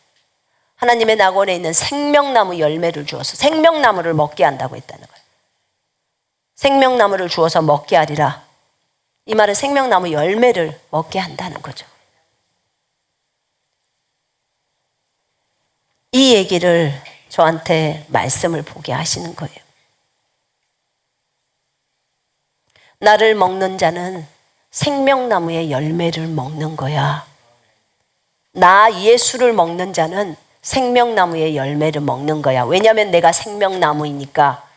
하나님의 낙원에 있는 생명나무 열매를 주어서 생명나무를 먹게 한다고 했다는 거예요. 생명나무를 주어서 먹게 하리라. 이 말은 생명나무 열매를 먹게 한다는 거죠. 이 얘기를 저한테 말씀을 보게 하시는 거예요. 나를 먹는 자는 생명나무의 열매를 먹는 거야. 나 예수를 먹는 자는 생명나무의 열매를 먹는 거야. 왜냐하면 내가 생명나무이니까.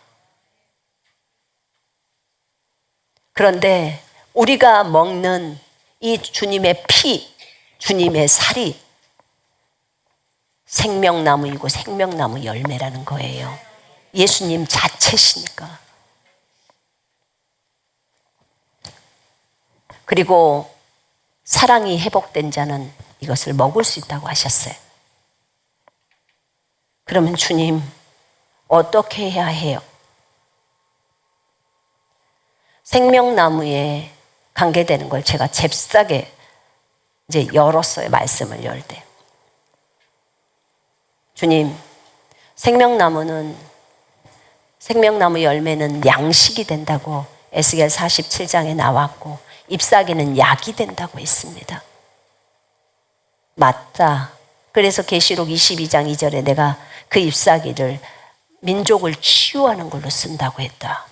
그런데 우리가 먹는 이 주님의 피, 주님의 살이 생명나무이고 생명나무 열매라는 거예요. 예수님 자체시니까. 그리고 사랑이 회복된 자는 이것을 먹을 수 있다고 하셨어요. 그러면 주님, 어떻게 해야 해요? 생명나무에 관계되는 걸 제가 잽싸게 이제 열었어요. 말씀을 열 때. 주님, 생명나무 열매는 양식이 된다고 에스겔 47장에 나왔고 잎사귀는 약이 된다고 했습니다. 맞다. 그래서 계시록 22장 2절에 내가 그 잎사귀를 민족을 치유하는 걸로 쓴다고 했다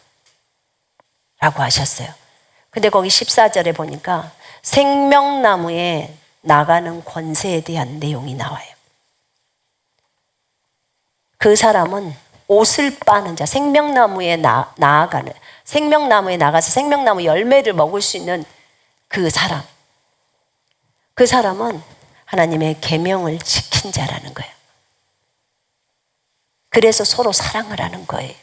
라고 하셨어요. 근데 거기 14절에 보니까 생명나무에 나가는 권세에 대한 내용이 나와요. 그 사람은 옷을 빠는 자, 생명나무에 나아가는, 생명나무에 나가서 생명나무 열매를 먹을 수 있는 그 사람. 그 사람은 하나님의 계명을 지킨 자라는 거예요. 그래서 서로 사랑을 하는 거예요.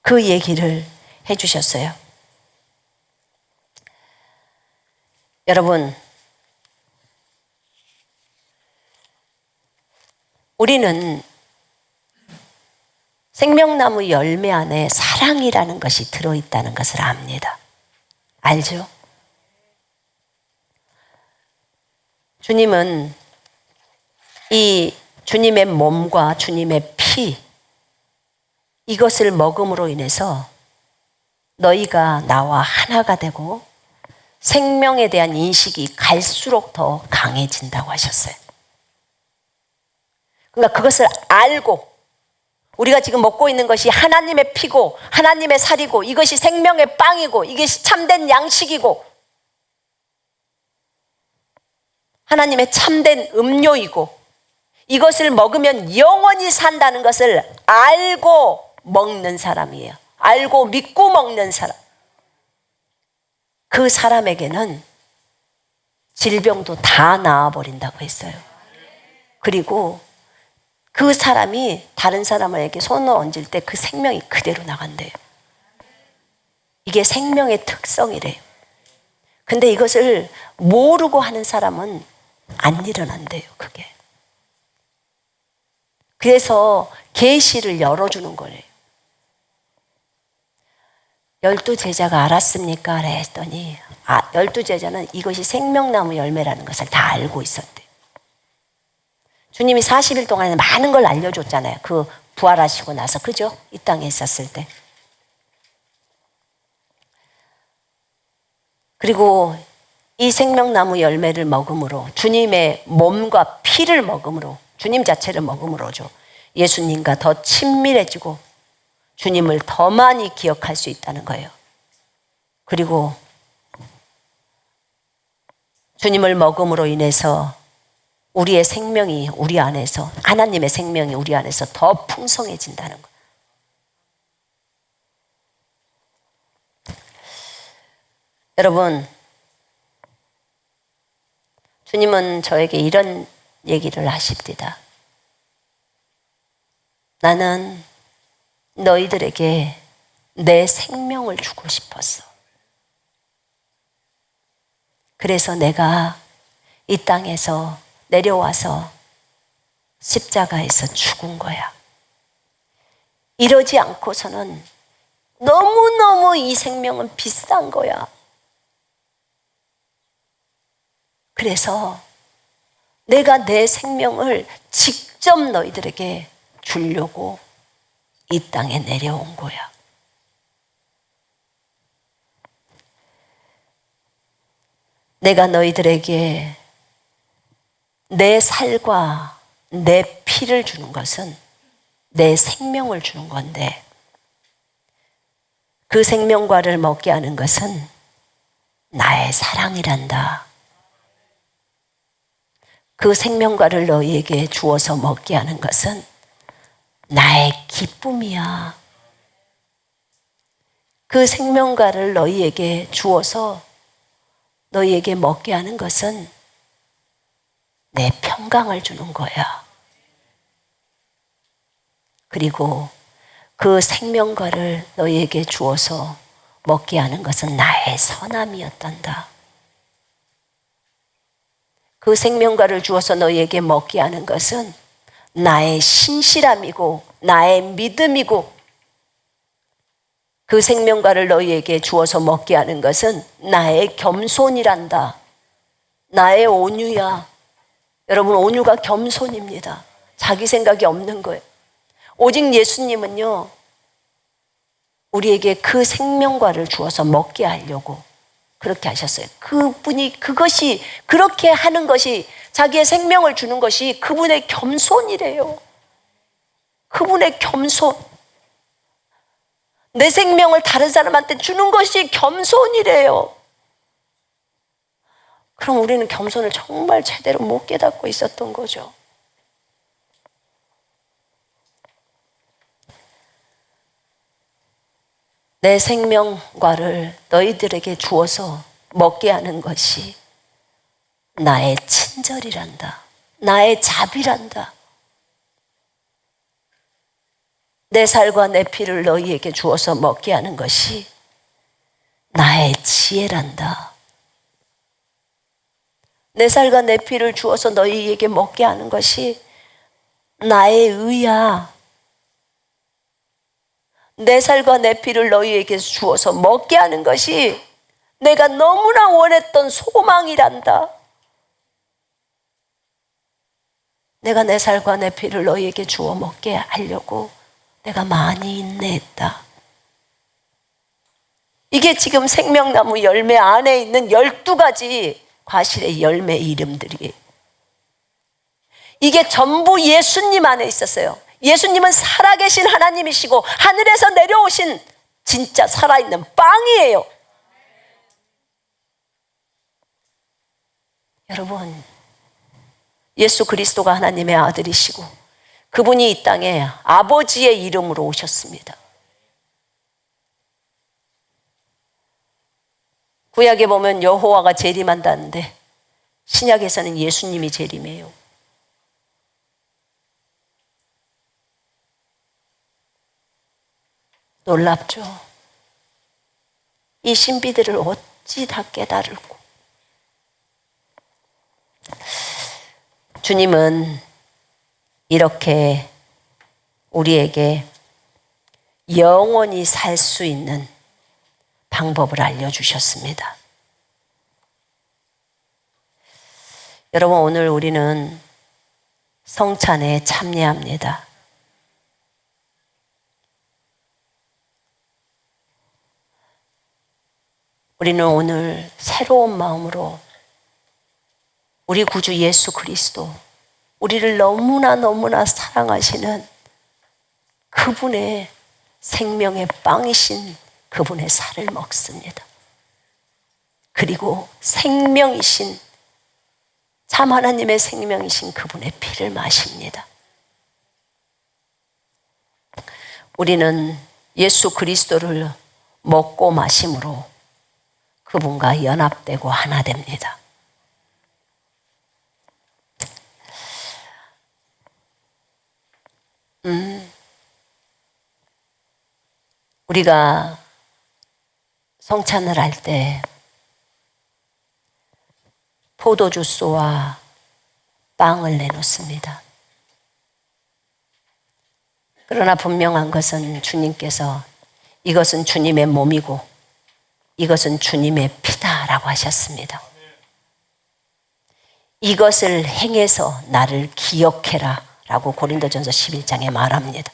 그 얘기를 해주셨어요. 여러분, 우리는 생명나무 열매 안에 사랑이라는 것이 들어있다는 것을 압니다. 알죠? 주님은 이 주님의 몸과 주님의 피, 이것을 먹음으로 인해서 너희가 나와 하나가 되고 생명에 대한 인식이 갈수록 더 강해진다고 하셨어요. 그러니까 그것을 알고 우리가 지금 먹고 있는 것이 하나님의 피고 하나님의 살이고 이것이 생명의 빵이고 이것이 참된 양식이고 하나님의 참된 음료이고 이것을 먹으면 영원히 산다는 것을 알고 먹는 사람이에요. 알고 믿고 먹는 사람. 그 사람에게는 질병도 다 나아버린다고 했어요. 그리고 그 사람이 다른 사람에게 손을 얹을 때 그 생명이 그대로 나간대요. 이게 생명의 특성이래요. 근데 이것을 모르고 하는 사람은 안 일어난대요, 그게. 그래서 계시를 열어주는 거래요. 12제자가 알았습니까? 했더니 12제자는 이것이 생명나무 열매라는 것을 다 알고 있었대요. 주님이 40일 동안에 많은 걸 알려줬잖아요. 그 부활하시고 나서, 그죠? 이 땅에 있었을 때. 그리고 이 생명나무 열매를 먹음으로 주님의 몸과 피를 먹음으로 주님 자체를 먹음으로죠. 예수님과 더 친밀해지고 주님을 더 많이 기억할 수 있다는 거예요. 그리고 주님을 먹음으로 인해서 우리의 생명이 우리 안에서, 하나님의 생명이 우리 안에서 더 풍성해진다는 거예요. 여러분, 주님은 저에게 이런 얘기를 하십니다. 나는 너희들에게 내 생명을 주고 싶었어. 그래서 내가 이 땅에서 내려와서 십자가에서 죽은 거야. 이러지 않고서는 너무너무 이 생명은 비싼 거야. 그래서 내가 내 생명을 직접 너희들에게 주려고 이 땅에 내려온 거야. 내가 너희들에게 내 살과 내 피를 주는 것은 내 생명을 주는 건데 그 생명과를 먹게 하는 것은 나의 사랑이란다. 그 생명과를 너희에게 주어서 먹게 하는 것은 나의 기쁨이야. 그 생명과를 너희에게 주어서 너희에게 먹게 하는 것은 내 평강을 주는 거야. 그리고 그 생명과를 너희에게 주어서 먹게 하는 것은 나의 선함이었단다. 그 생명과를 주어서 너희에게 먹게 하는 것은 나의 신실함이고 나의 믿음이고, 그 생명과를 너희에게 주어서 먹게 하는 것은 나의 겸손이란다. 나의 온유야. 여러분, 온유가 겸손입니다. 자기 생각이 없는 거예요. 오직 예수님은요, 우리에게 그 생명과를 주어서 먹게 하려고 그렇게 하셨어요. 그분이 그것이, 그렇게 하는 것이, 자기의 생명을 주는 것이 그분의 겸손이래요. 그분의 겸손. 내 생명을 다른 사람한테 주는 것이 겸손이래요. 그럼 우리는 겸손을 정말 제대로 못 깨닫고 있었던 거죠. 내 생명과를 너희들에게 주어서 먹게 하는 것이 나의 친절이란다. 나의 자비란다. 내 살과 내 피를 너희에게 주어서 먹게 하는 것이 나의 지혜란다. 내 살과 내 피를 주어서 너희에게 먹게 하는 것이 나의 의야. 내 살과 내 피를 너희에게 주어서 먹게 하는 것이 내가 너무나 원했던 소망이란다. 내가 내 살과 내 피를 너희에게 주어 먹게 하려고 내가 많이 인내했다. 이게 지금 생명나무 열매 안에 있는 12가지 과실의 열매 이름들이에요. 이게 전부 예수님 안에 있었어요. 예수님은 살아계신 하나님이시고 하늘에서 내려오신 진짜 살아있는 빵이에요. 여러분, 예수 그리스도가 하나님의 아들이시고 그분이 이 땅에 아버지의 이름으로 오셨습니다. 구약에 보면 여호와가 재림한다는데 신약에서는 예수님이 재림해요. 놀랍죠? 이 신비들을 어찌 다 깨달을고. 주님은 이렇게 우리에게 영원히 살 수 있는 방법을 알려주셨습니다. 여러분, 오늘 우리는 성찬에 참여합니다. 우리는 오늘 새로운 마음으로 우리 구주 예수 그리스도, 우리를 너무나 사랑하시는 그분의 생명의 빵이신 그분의 살을 먹습니다. 그리고 생명이신, 참 하나님의 생명이신 그분의 피를 마십니다. 우리는 예수 그리스도를 먹고 마심으로 그분과 연합되고 하나 됩니다. 우리가 성찬을 할 때 포도주스와 빵을 내놓습니다. 그러나 분명한 것은 주님께서 이것은 주님의 몸이고 이것은 주님의 피다라고 하셨습니다. 이것을 행해서 나를 기억해라 라고 고린도전서 11장에 말합니다.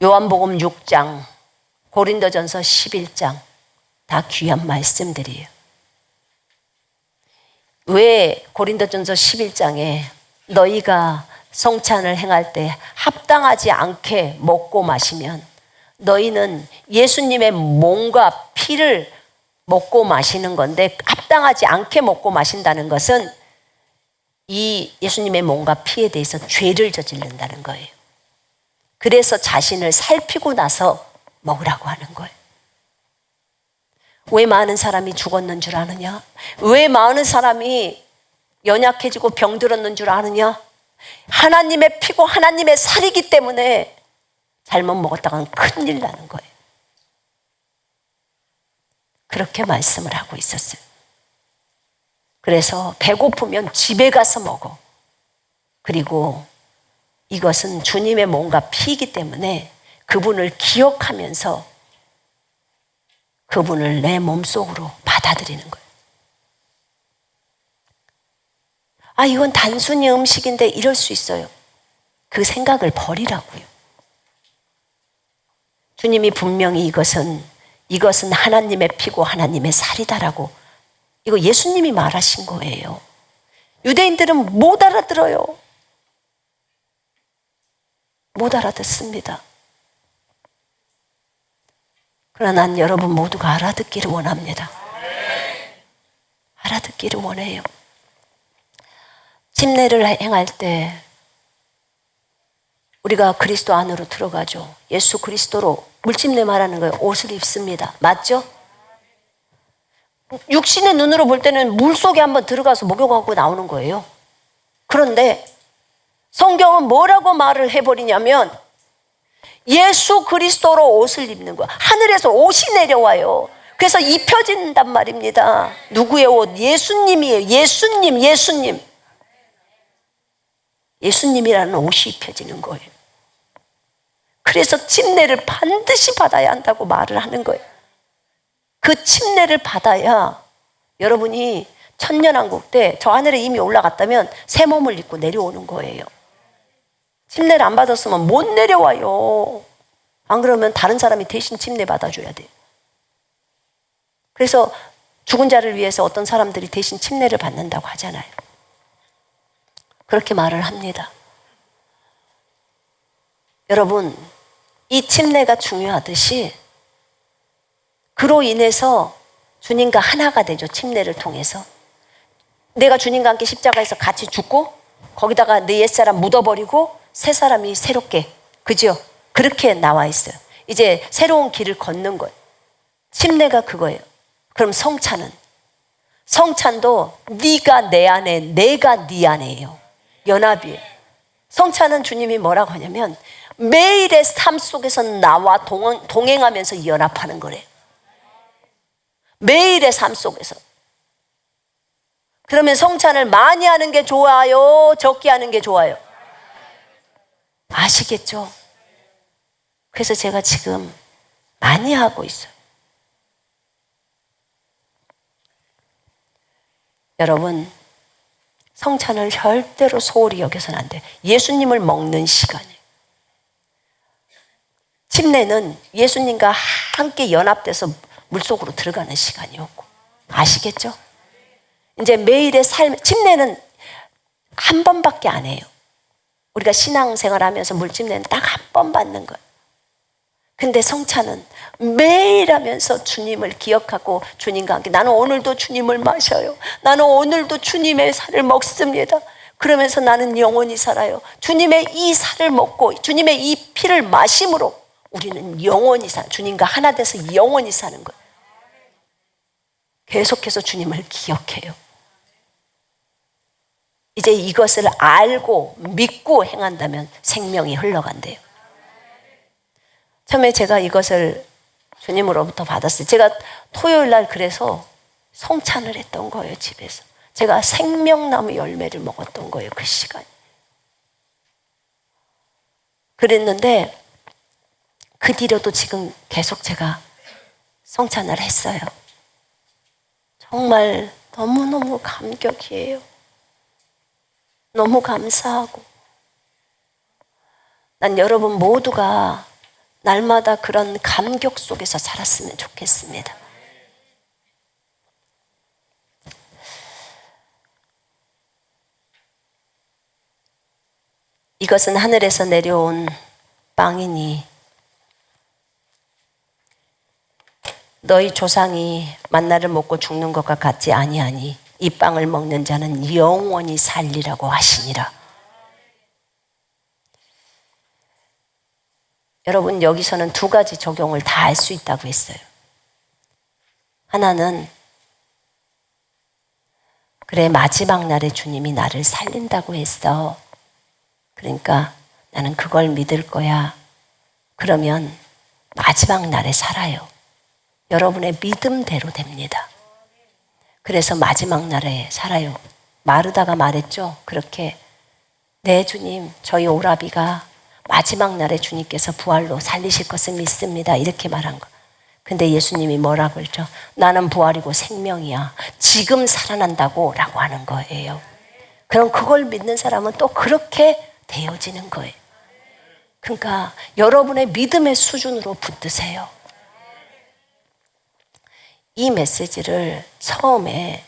요한복음 6장, 고린도전서 11장 다 귀한 말씀들이에요. 왜 고린도전서 11장에 너희가 성찬을 행할 때 합당하지 않게 먹고 마시면 너희는 예수님의 몸과 피를 먹고 마시는 건데 합당하지 않게 먹고 마신다는 것은 이 예수님의 몸과 피에 대해서 죄를 저지른다는 거예요. 그래서 자신을 살피고 나서 먹으라고 하는 거예요. 왜 많은 사람이 죽었는 줄 아느냐? 왜 많은 사람이 연약해지고 병들었는 줄 아느냐? 하나님의 피고 하나님의 살이기 때문에 잘못 먹었다가는 큰일 나는 거예요. 그렇게 말씀을 하고 있었어요. 그래서 배고프면 집에 가서 먹어. 그리고 이것은 주님의 몸과 피이기 때문에 그분을 기억하면서 그분을 내 몸속으로 받아들이는 거예요. 아, 이건 단순히 음식인데 이럴 수 있어요. 그 생각을 버리라고요. 주님이 분명히 이것은 하나님의 피고 하나님의 살이다라고 이거 예수님이 말하신 거예요. 유대인들은 못 알아들어요. 못 알아듣습니다. 그러나 난 여러분 모두가 알아듣기를 원합니다. 알아듣기를 원해요. 침례를 행할 때 우리가 그리스도 안으로 들어가죠. 예수 그리스도로 물침례 말하는 거예요. 옷을 입습니다. 맞죠? 육신의 눈으로 볼 때는 물속에 한번 들어가서 목욕하고 나오는 거예요. 그런데 성경은 뭐라고 말을 해버리냐면 예수 그리스도로 옷을 입는 거야. 하늘에서 옷이 내려와요. 그래서 입혀진단 말입니다. 누구의 옷? 예수님이에요. 예수님. 예수님이라는 옷이 입혀지는 거예요. 그래서 침례를 반드시 받아야 한다고 말을 하는 거예요. 그 침례를 받아야 여러분이 천년왕국 때 저 하늘에 이미 올라갔다면 새 몸을 입고 내려오는 거예요. 침례를 안 받았으면 못 내려와요. 안 그러면 다른 사람이 대신 침례 받아줘야 돼요. 그래서 죽은 자를 위해서 어떤 사람들이 대신 침례를 받는다고 하잖아요. 그렇게 말을 합니다. 여러분, 이 침례가 중요하듯이 그로 인해서 주님과 하나가 되죠. 침례를 통해서. 내가 주님과 함께 십자가에서 같이 죽고 거기다가 내 옛사람 묻어버리고 새 사람이 새롭게, 그죠? 그렇게 나와 있어요. 이제 새로운 길을 걷는 거예요. 침례가 그거예요. 그럼 성찬도 네가 내 안에 내가 네 안에예요. 연합이에요. 성찬은 주님이 뭐라고 하냐면 매일의 삶 속에서 나와 동행하면서 연합하는 거래요. 매일의 삶 속에서. 그러면 성찬을 많이 하는 게 좋아요? 적게 하는 게 좋아요? 아시겠죠? 그래서 제가 지금 많이 하고 있어요. 여러분, 성찬을 절대로 소홀히 여겨서는 안 돼요. 예수님을 먹는 시간이에요. 침례는 예수님과 함께 연합돼서 물속으로 들어가는 시간이었고, 아시겠죠? 이제 매일의 삶, 침례는 한 번밖에 안 해요. 우리가 신앙생활 하면서 물침례는 딱 한 번 받는 거예요. 근데 성찬은 매일 하면서 주님을 기억하고 주님과 함께 나는 오늘도 주님을 마셔요. 나는 오늘도 주님의 살을 먹습니다. 그러면서 나는 영원히 살아요. 주님의 이 살을 먹고 주님의 이 피를 마심으로 우리는 영원히 주님과 하나 돼서 영원히 사는 거예요. 계속해서 주님을 기억해요. 이제 이것을 알고 믿고 행한다면 생명이 흘러간대요. 처음에 제가 이것을 주님으로부터 받았어요. 제가 토요일 날 그래서 성찬을 했던 거예요, 집에서. 제가 생명나무 열매를 먹었던 거예요, 그 시간. 그랬는데 그 뒤로도 지금 계속 제가 성찬을 했어요. 정말 너무너무 감격이에요. 너무 감사하고. 난 여러분 모두가 날마다 그런 감격 속에서 살았으면 좋겠습니다. 이것은 하늘에서 내려온 빵이니 너희 조상이 만나를 먹고 죽는 것과 같지 아니하니 이 빵을 먹는 자는 영원히 살리라고 하시니라. 여러분, 여기서는 두 가지 적용을 다 할 수 있다고 했어요. 하나는 그래, 마지막 날에 주님이 나를 살린다고 했어. 그러니까 나는 그걸 믿을 거야. 그러면 마지막 날에 살아요. 여러분의 믿음대로 됩니다. 그래서 마지막 날에 살아요. 마르다가 말했죠. 그렇게 네 주님, 저희 오라비가 마지막 날에 주님께서 부활로 살리실 것을 믿습니다. 이렇게 말한 거. 근데 예수님이 뭐라고 했죠? 나는 부활이고 생명이야. 지금 살아난다고 라고 하는 거예요. 그럼 그걸 믿는 사람은 또 그렇게 되어지는 거예요. 그러니까 여러분의 믿음의 수준으로 붙드세요. 이 메시지를 처음에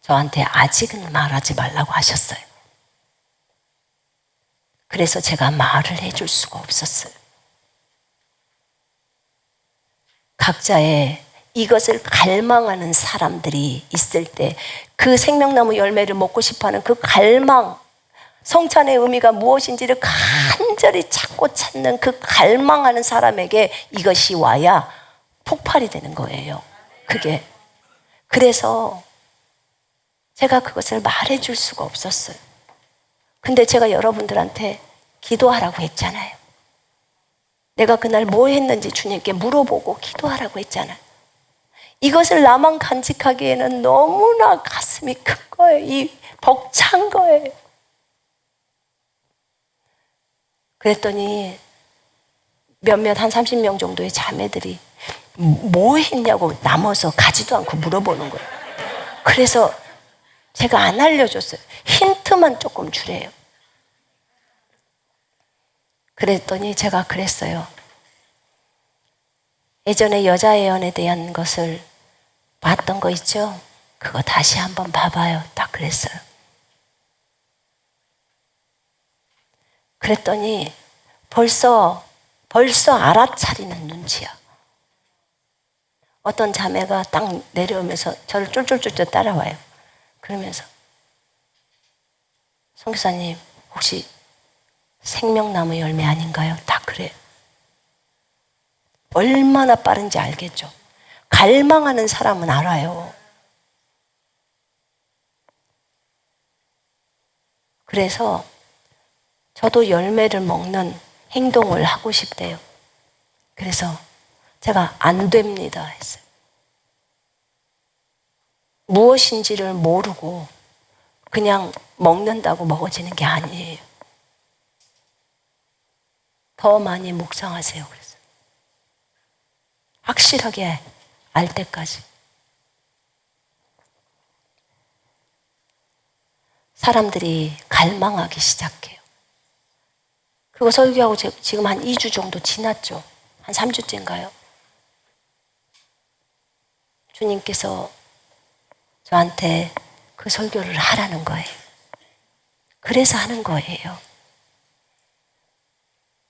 저한테 아직은 말하지 말라고 하셨어요. 그래서 제가 말을 해줄 수가 없었어요. 각자의 이것을 갈망하는 사람들이 있을 때 그 생명나무 열매를 먹고 싶어하는 그 갈망, 성찬의 의미가 무엇인지를 간절히 찾는 그 갈망하는 사람에게 이것이 와야 폭발이 되는 거예요. 그게. 그래서 제가 그것을 말해줄 수가 없었어요. 근데 제가 여러분들한테 기도하라고 했잖아요. 내가 그날 뭐 했는지 주님께 물어보고 기도하라고 했잖아요. 이것을 나만 간직하기에는 너무나 가슴이 큰 거예요. 이 벅찬 거예요. 그랬더니 몇몇 한 30명 정도의 자매들이 뭐 했냐고 남아서 가지도 않고 물어보는 거예요. 그래서 제가 안 알려줬어요. 힌트만 조금 주래요. 그랬더니 제가 그랬어요. 예전에 여자애연에 대한 것을 봤던 거 있죠? 그거 다시 한번 봐봐요. 딱 그랬어요. 그랬더니 벌써 알아차리는 눈치야. 어떤 자매가 딱 내려오면서 저를 쫄쫄쫄쫄 따라와요. 그러면서 선교사님 혹시 생명나무 열매 아닌가요? 다 그래요. 얼마나 빠른지 알겠죠? 갈망하는 사람은 알아요. 그래서 저도 열매를 먹는 행동을 하고 싶대요. 그래서 제가 안 됩니다 했어요. 무엇인지를 모르고 그냥 먹는다고 먹어지는 게 아니에요. 더 많이 묵상하세요. 그래서 확실하게 알 때까지. 사람들이 갈망하기 시작해요. 그거 설교하고 지금 한 2주 정도 지났죠. 한 3주째인가요? 주님께서 저한테 그 설교를 하라는 거예요. 그래서 하는 거예요.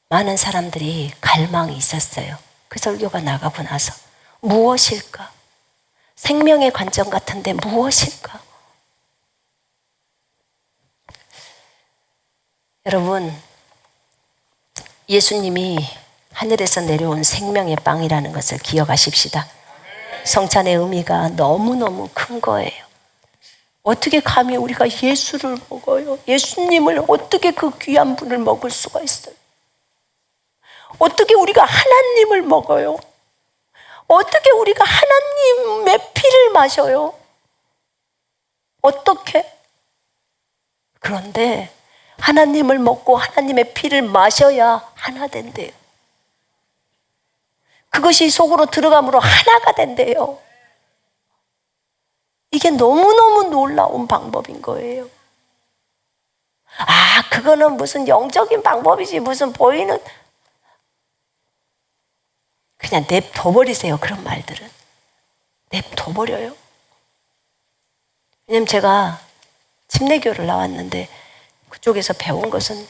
많은 사람들이 갈망이 있었어요. 그 설교가 나가고 나서 무엇일까? 생명의 관점 같은데 무엇일까? 여러분, 예수님이 하늘에서 내려온 생명의 빵이라는 것을 기억하십시다. 성찬의 의미가 너무너무 큰 거예요. 어떻게 감히 우리가 예수를 먹어요? 예수님을 어떻게 그 귀한 분을 먹을 수가 있어요? 어떻게 우리가 하나님을 먹어요? 어떻게 우리가 하나님의 피를 마셔요? 어떻게? 그런데 하나님을 먹고 하나님의 피를 마셔야 하나 된대요. 그것이 속으로 들어감으로 하나가 된대요. 이게 너무너무 놀라운 방법인 거예요. 아, 그거는 무슨 영적인 방법이지 무슨 보이는, 그냥 냅둬버리세요. 그런 말들은 냅둬버려요. 왜냐면 제가 침례교를 나왔는데 그쪽에서 배운 것은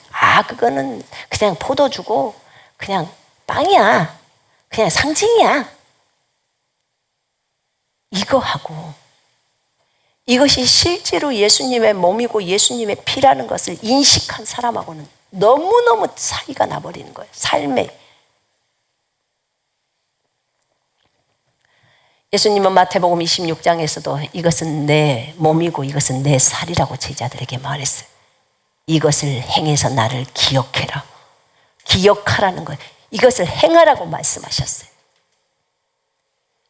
그거는 그냥 포도 주고 그냥 빵이야, 그냥 상징이야. 이거하고 이것이 실제로 예수님의 몸이고 예수님의 피라는 것을 인식한 사람하고는 너무너무 차이가 나버리는 거예요. 삶에. 예수님은 마태복음 26장에서도 이것은 내 몸이고 이것은 내 살이라고 제자들에게 말했어요. 이것을 행해서 나를 기억해라. 기억하라는 거예요. 이것을 행하라고 말씀하셨어요.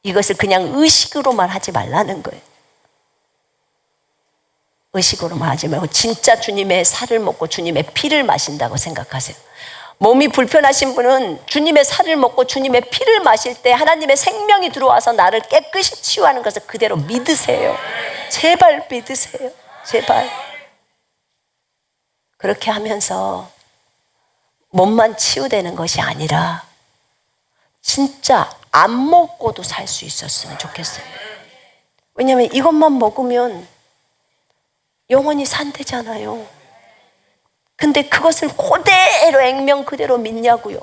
이것을 그냥 의식으로만 하지 말라는 거예요. 의식으로만 하지 말고 진짜 주님의 살을 먹고 주님의 피를 마신다고 생각하세요. 몸이 불편하신 분은 주님의 살을 먹고 주님의 피를 마실 때 하나님의 생명이 들어와서 나를 깨끗이 치유하는 것을 그대로 믿으세요. 제발 믿으세요. 제발. 그렇게 하면서 몸만 치유되는 것이 아니라 진짜 안 먹고도 살 수 있었으면 좋겠어요. 왜냐하면 이것만 먹으면 영원히 산대잖아요. 근데 그것을 그대로 액면 그대로 믿냐고요.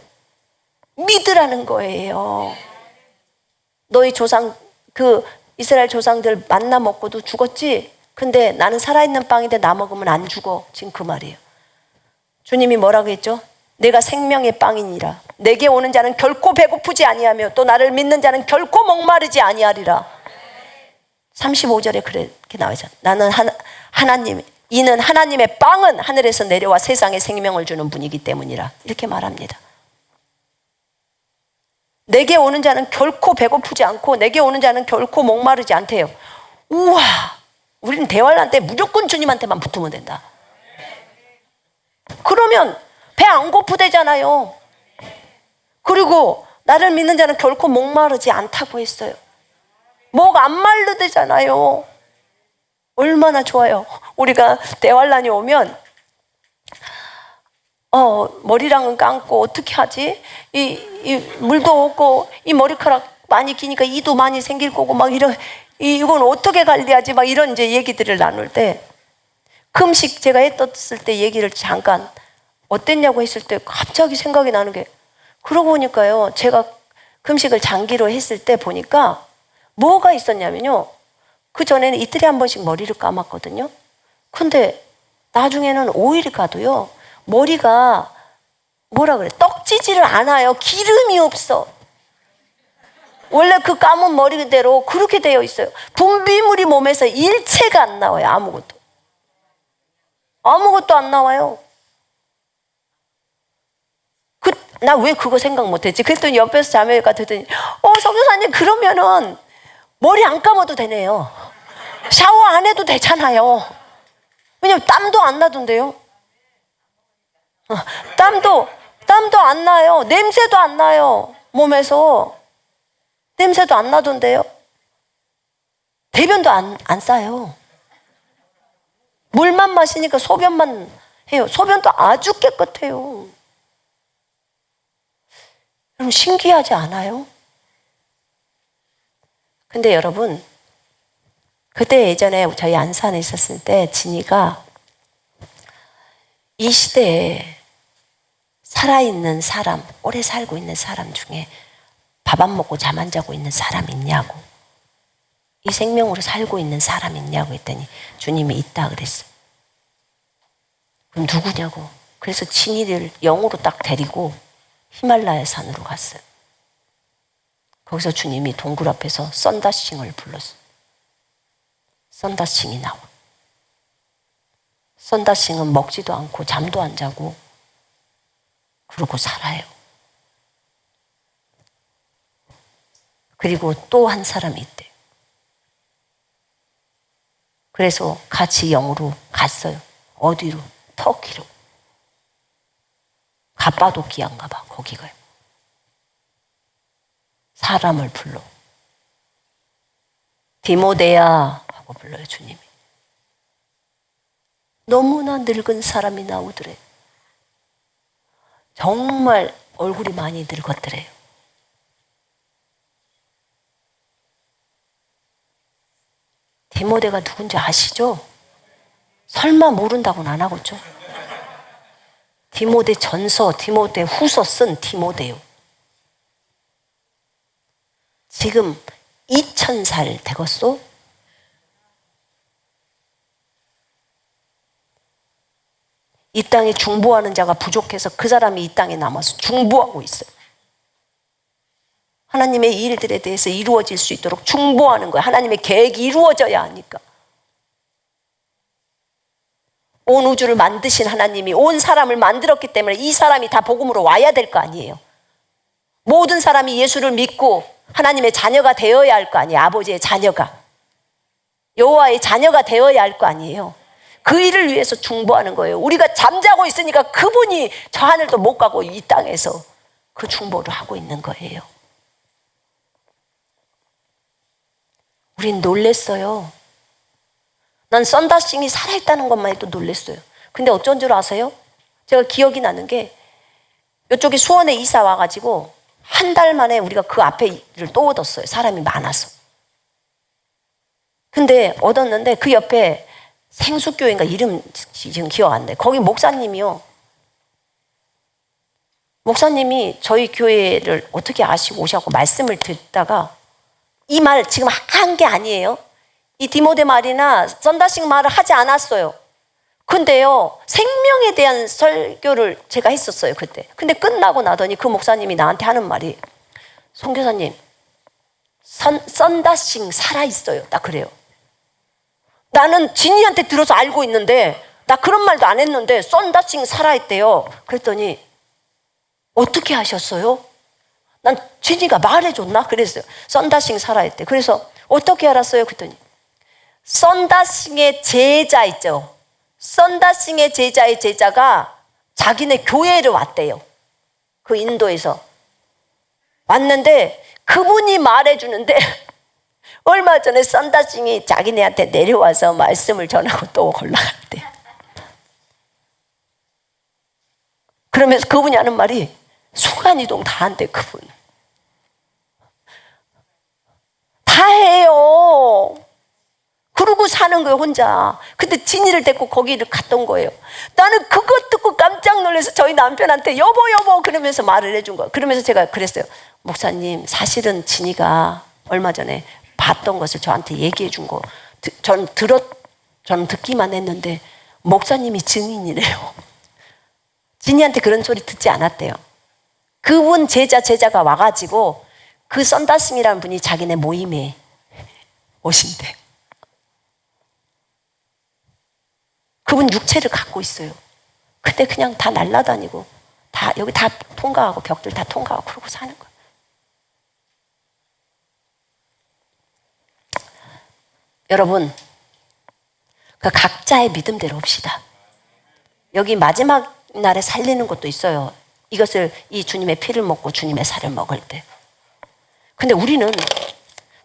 믿으라는 거예요. 너희 조상, 그 이스라엘 조상들 만나 먹고도 죽었지? 근데 나는 살아있는 빵인데 나 먹으면 안 죽어. 지금 그 말이에요. 주님이 뭐라고 했죠? 내가 생명의 빵이니라. 내게 오는 자는 결코 배고프지 아니하며 또 나를 믿는 자는 결코 목마르지 아니하리라. 35절에 그렇게 나와있잖아요. 나는 하나님, 이는 하나님의 빵은 하늘에서 내려와 세상에 생명을 주는 분이기 때문이라. 이렇게 말합니다. 내게 오는 자는 결코 배고프지 않고 내게 오는 자는 결코 목마르지 않대요. 우와, 우리는 대환란 때 무조건 주님한테만 붙으면 된다. 그러면 배 안 고프대잖아요. 그리고 나를 믿는 자는 결코 목마르지 않다고 했어요. 목 안 마르대잖아요. 얼마나 좋아요. 우리가 대환란이 오면 머리랑은 감고 어떻게 하지? 이 물도 없고 이 머리카락 많이 기니까 이도 많이 생길 거고 막 이건 어떻게 관리하지? 막 이런 이제 얘기들을 나눌 때 금식 제가 했었을 때 얘기를 잠깐 어땠냐고 했을 때 갑자기 생각이 나는 게 그러고 보니까요. 제가 금식을 장기로 했을 때 보니까 뭐가 있었냐면요. 그 전에는 이틀에 한 번씩 머리를 감았거든요. 근데 나중에는 5일 가도요. 머리가 뭐라 그래? 떡지지를 않아요. 기름이 없어. 원래 그 감은 머리 그대로 그렇게 되어 있어요. 분비물이 몸에서 일체가 안 나와요. 아무것도 안 나와요. 나 왜 그거 생각 못했지? 그랬더니 옆에서 자매가 듣더니 성교사님 그러면은 머리 안 감아도 되네요. 샤워 안 해도 되잖아요. 왜냐면 땀도 안 나던데요. 땀도 안 나요. 냄새도 안 나요. 몸에서 냄새도 안 나던데요. 대변도 안 싸요. 물만 마시니까 소변만 해요. 소변도 아주 깨끗해요. 여러분 신기하지 않아요? 근데 여러분 그때 예전에 저희 안산에 있었을 때 진이가 이 시대에 살아있는 사람, 오래 살고 있는 사람 중에 밥 안 먹고 잠 안 자고 있는 사람 있냐고, 이 생명으로 살고 있는 사람 있냐고 했더니 주님이 있다 그랬어요. 그럼 누구냐고. 그래서 진이를 영으로 딱 데리고 히말라야 산으로 갔어요. 거기서 주님이 동굴 앞에서 썬다싱을 불렀어요. 썬다싱이 나와. 썬다싱은 먹지도 않고 잠도 안 자고 그러고 살아요. 그리고 또 한 사람이 있대요. 그래서 같이 영으로 갔어요. 어디로? 터키로. 가빠도키아인가 봐. 거기 가요. 사람을 불러. 디모데야 하고 불러요. 주님이. 너무나 늙은 사람이 나오더래. 정말 얼굴이 많이 늙었더래요. 디모데가 누군지 아시죠? 설마 모른다고는 안 하겠죠? 디모데 전서, 디모데 후서 쓴 디모데요. 지금 2000살 되겠소? 이 땅에 중보하는 자가 부족해서 그 사람이 이 땅에 남아서 중보하고 있어요. 하나님의 일들에 대해서 이루어질 수 있도록 중보하는 거예요. 하나님의 계획이 이루어져야 하니까. 온 우주를 만드신 하나님이 온 사람을 만들었기 때문에 이 사람이 다 복음으로 와야 될 거 아니에요. 모든 사람이 예수를 믿고 하나님의 자녀가 되어야 할 거 아니에요. 아버지의 자녀가. 여호와의 자녀가 되어야 할 거 아니에요. 그 일을 위해서 중보하는 거예요. 우리가 잠자고 있으니까 그분이 저 하늘도 못 가고 이 땅에서 그 중보를 하고 있는 거예요. 우린 놀랬어요. 난 썬다싱이 살아있다는 것만 해도 놀랬어요. 근데 어쩐 줄 아세요? 제가 기억이 나는 게 이쪽에 수원에 이사 와가지고 한 달 만에 우리가 그 앞에를 또 얻었어요. 사람이 많아서. 근데 얻었는데 그 옆에 생수교회인가 이름 지금 기억 안 나요. 거기 목사님이요. 목사님이 저희 교회를 어떻게 아시고 오셔서 말씀을 듣다가 이 말 지금 한 게 아니에요. 이 디모데 말이나 썬다싱 말을 하지 않았어요. 근데요, 생명에 대한 설교를 제가 했었어요, 그때. 근데 끝나고 나더니 그 목사님이 나한테 하는 말이, 선교사님, 썬다싱 살아있어요. 딱 그래요. 나는 진이한테 들어서 알고 있는데, 나 그런 말도 안 했는데, 썬다싱 살아있대요. 그랬더니, 어떻게 하셨어요? 난 진이가 말해줬나? 그랬어요. 썬다싱 살아있대. 그래서 어떻게 알았어요? 그랬더니, 썬다싱의 제자 있죠. 썬다싱의 제자의 제자가 자기네 교회를 왔대요. 그 인도에서 왔는데 그분이 말해주는데 얼마 전에 썬다싱이 자기네한테 내려와서 말씀을 전하고 또 올라갔대. 그러면서 그분이 하는 말이 순간이동 다 한대. 그분 다 해요. 그러고 사는 거예요, 혼자. 근데 진이를 데리고 거기를 갔던 거예요. 나는 그것 듣고 깜짝 놀라서 저희 남편한테 여보 그러면서 말을 해준 거예요. 그러면서 제가 그랬어요. 목사님, 사실은 진이가 얼마 전에 봤던 것을 저한테 얘기해 준 거 저는 듣기만 했는데 목사님이 증인이래요. 진이한테 그런 소리 듣지 않았대요. 그분 제자가 와가지고 그 썬다싱이라는 분이 자기네 모임에 오신대. 그분 육체를 갖고 있어요. 근데 그냥 다 날아다니고 다 여기 다 통과하고 벽들 다 통과하고 그러고 사는 거예요. 여러분, 그 각자의 믿음대로 옵시다. 여기 마지막 날에 살리는 것도 있어요. 이것을 이 주님의 피를 먹고 주님의 살을 먹을 때. 근데 우리는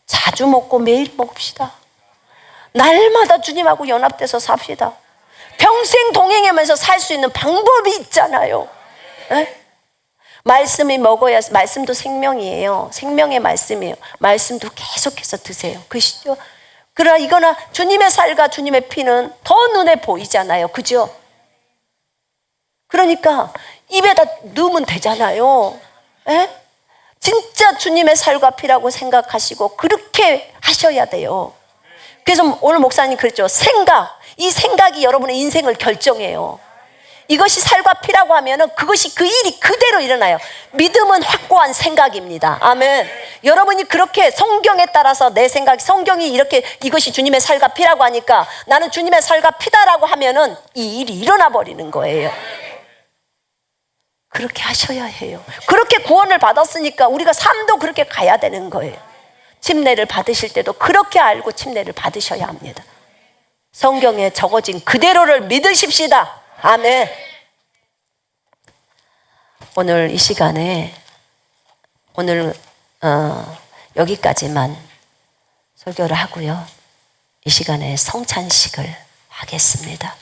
자주 먹고 매일 먹읍시다. 날마다 주님하고 연합돼서 삽시다. 평생 동행하면서 살 수 있는 방법이 있잖아요. 에? 말씀이 먹어야, 말씀도 생명이에요. 생명의 말씀이에요. 말씀도 계속해서 드세요. 그러시죠? 그러나 이거나 주님의 살과 주님의 피는 더 눈에 보이잖아요. 그죠? 그러니까 입에다 넣으면 되잖아요. 에? 진짜 주님의 살과 피라고 생각하시고 그렇게 하셔야 돼요. 그래서 오늘 목사님 그랬죠. 이 생각이 여러분의 인생을 결정해요. 이것이 살과 피라고 하면은 그것이 그 일이 그대로 일어나요. 믿음은 확고한 생각입니다. 아멘. 여러분이 그렇게 성경에 따라서 내 생각이, 성경이 이렇게 이것이 주님의 살과 피라고 하니까 나는 주님의 살과 피다라고 하면은 이 일이 일어나 버리는 거예요. 그렇게 하셔야 해요. 그렇게 구원을 받았으니까 우리가 삶도 그렇게 가야 되는 거예요. 침례를 받으실 때도 그렇게 알고 침례를 받으셔야 합니다. 성경에 적어진 그대로를 믿으십시다. 아멘. 오늘 이 시간에 여기까지만 설교를 하고요. 이 시간에 성찬식을 하겠습니다.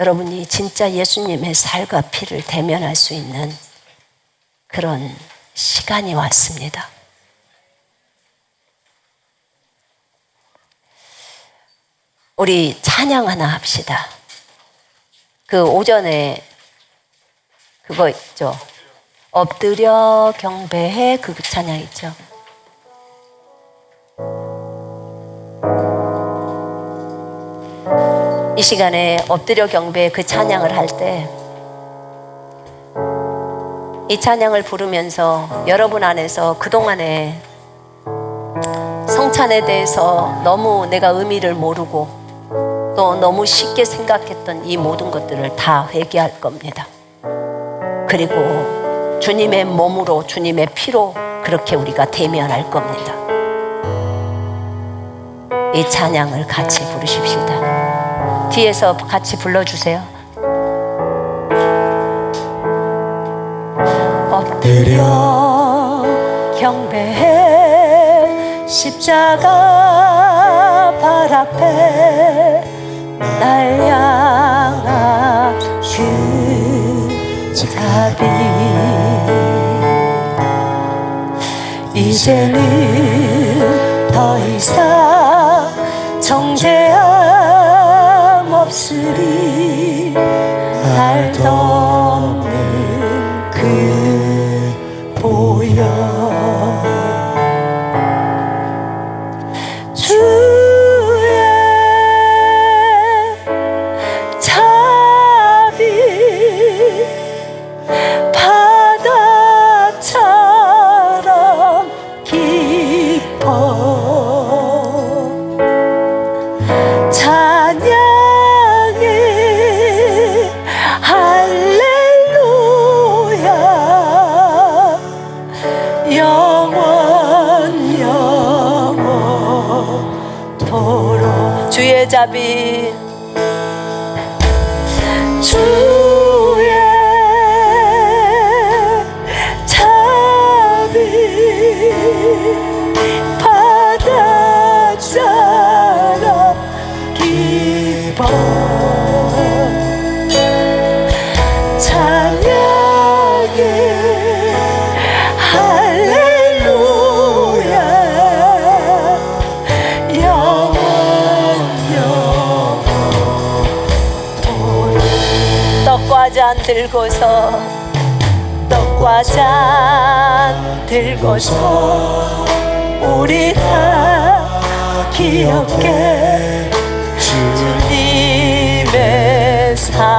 여러분이 진짜 예수님의 살과 피를 대면할 수 있는 그런 시간이 왔습니다. 우리 찬양 하나 합시다. 그 오전에 그거 있죠. 엎드려 경배해, 그 찬양 있죠. 이 시간에 엎드려 경배 그 찬양을 할 때 이 찬양을 부르면서 여러분 안에서 그동안에 성찬에 대해서 너무 내가 의미를 모르고 또 너무 쉽게 생각했던 이 모든 것들을 다 회개할 겁니다. 그리고 주님의 몸으로 주님의 피로 그렇게 우리가 대면할 겁니다. 이 찬양을 같이 부르십시다. 뒤에서 같이 불러주세요. 엎드려 경배해 십자가 발 앞에 날 향한 그 자비 이제는 더 이상 정죄함 없으리 알도 없는 그 보혈 주의 자비 바다처럼 깊어 주의 자비 주의 자비 바다처럼 깊어 찬양해 할렐루야 떡과 잔 들고서 떡과 잔 들고서 우리 다 기억해 주님의 사랑을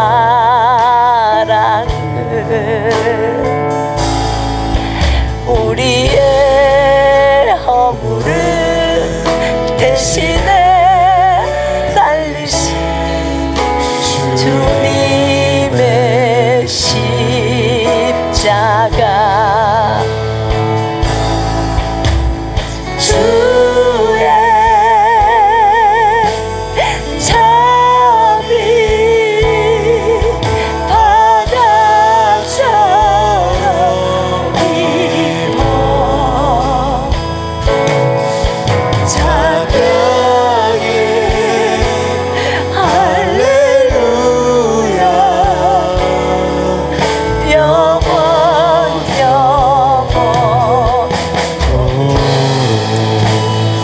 우리의 허물을 대신에 달리신 주님의 십자가 주의 자비 바다처럼 깊어 찬양해 할렐루야 영원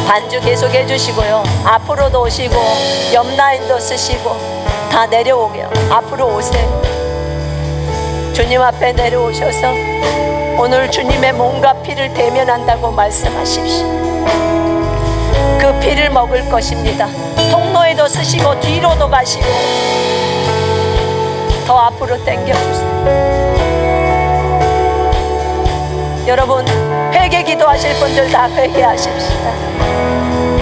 반주 계속 해주시고요. 앞으로도 오시고 옆 라인도 쓰시고 다 내려오게요. 앞으로 오세요. 주님 앞에 내려오셔서 오늘 주님의 몸과 피를 대면한다고 말씀하십시오. 그 피를 먹을 것입니다. 통로에도 쓰시고 뒤로도 가시고 더 앞으로 당겨주세요. 여러분 회개 기도하실 분들 다 회개하십시다.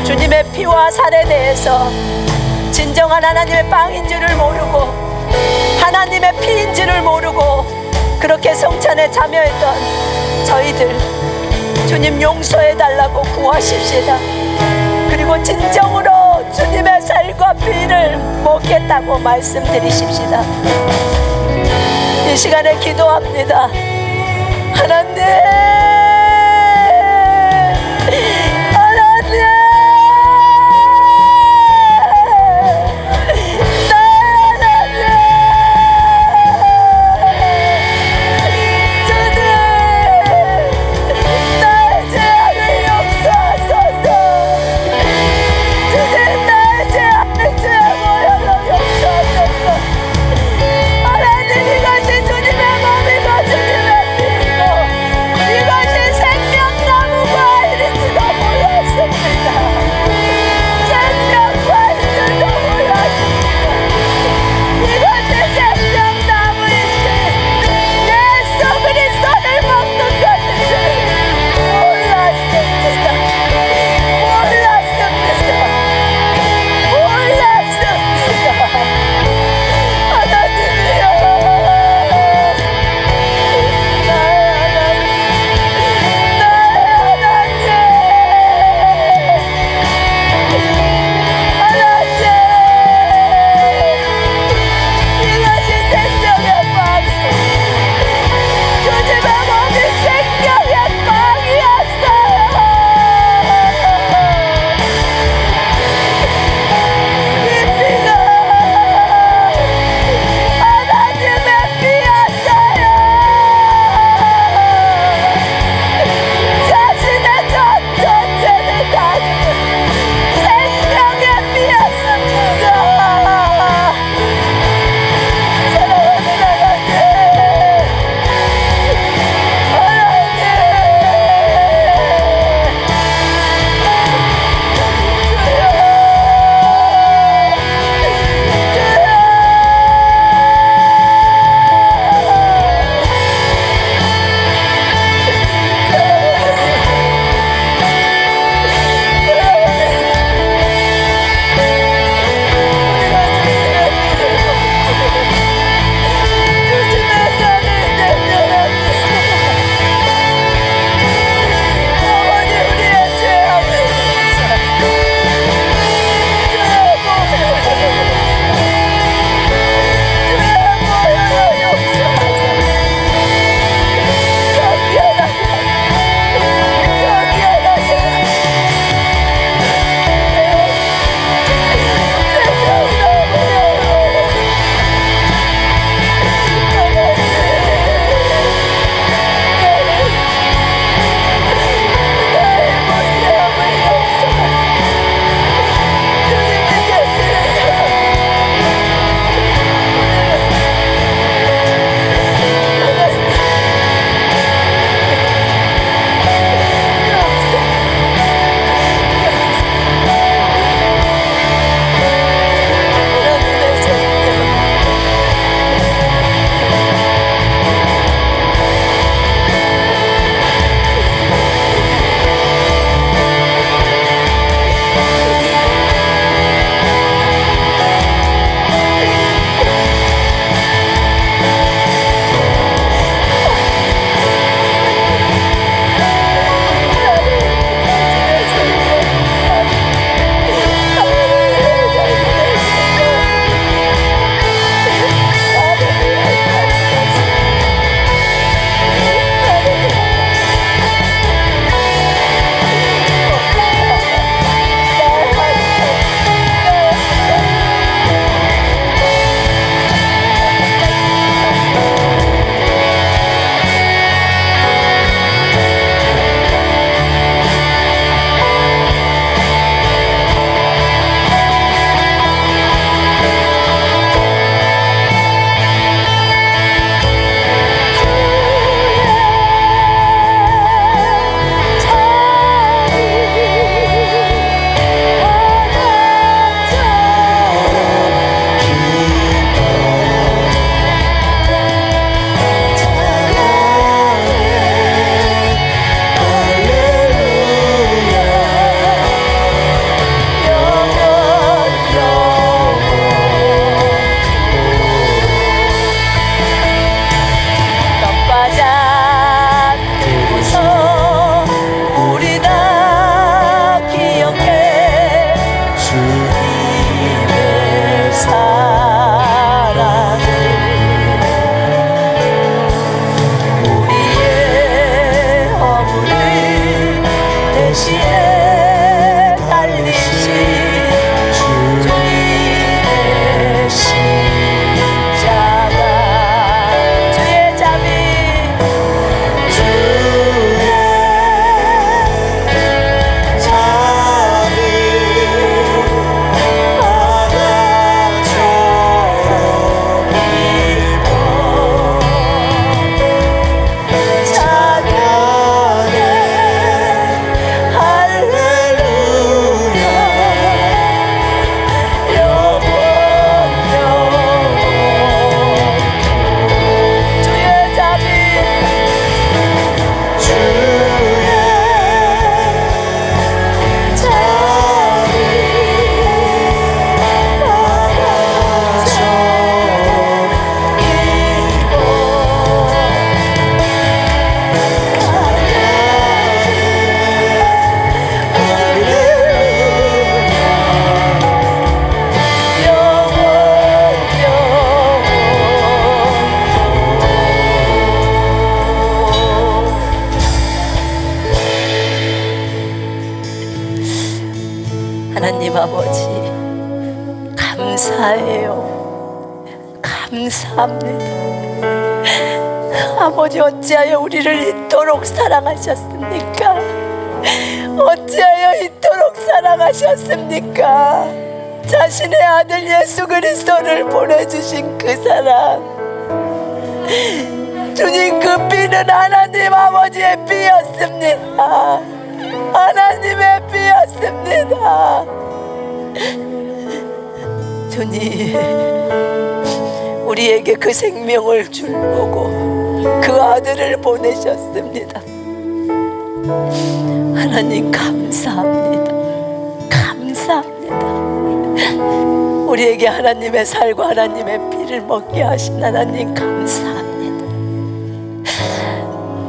주님의 피와 살에 대해서 진정한 하나님의 빵인 줄을 모르고 하나님의 피인 줄을 모르고 그렇게 성찬에 참여했던 저희들 주님 용서해달라고 구하십시다. 그리고 진정으로 주님의 살과 피를 먹겠다고 말씀드리십시다. 이 시간에 기도합니다. 하나님 이것이 하나님 아버지, 감사해요. 감사합니다. 아버지, 어찌하여 우리를 이토록 사랑하셨습니까? 어찌하여 이토록 사랑하셨습니까? 자신의 아들 예수 그리스도를 보내주신 그 사랑, 주님, 그 피는 하나님 아버지의 피였습니다. 하나님의 피였습니다. 주님, 우리에게 그 생명을 주려고 그 아들을 보내셨습니다. 하나님 감사합니다. 감사합니다. 우리에게 하나님의 살과 하나님의 피를 먹게 하신 하나님 감사합니다.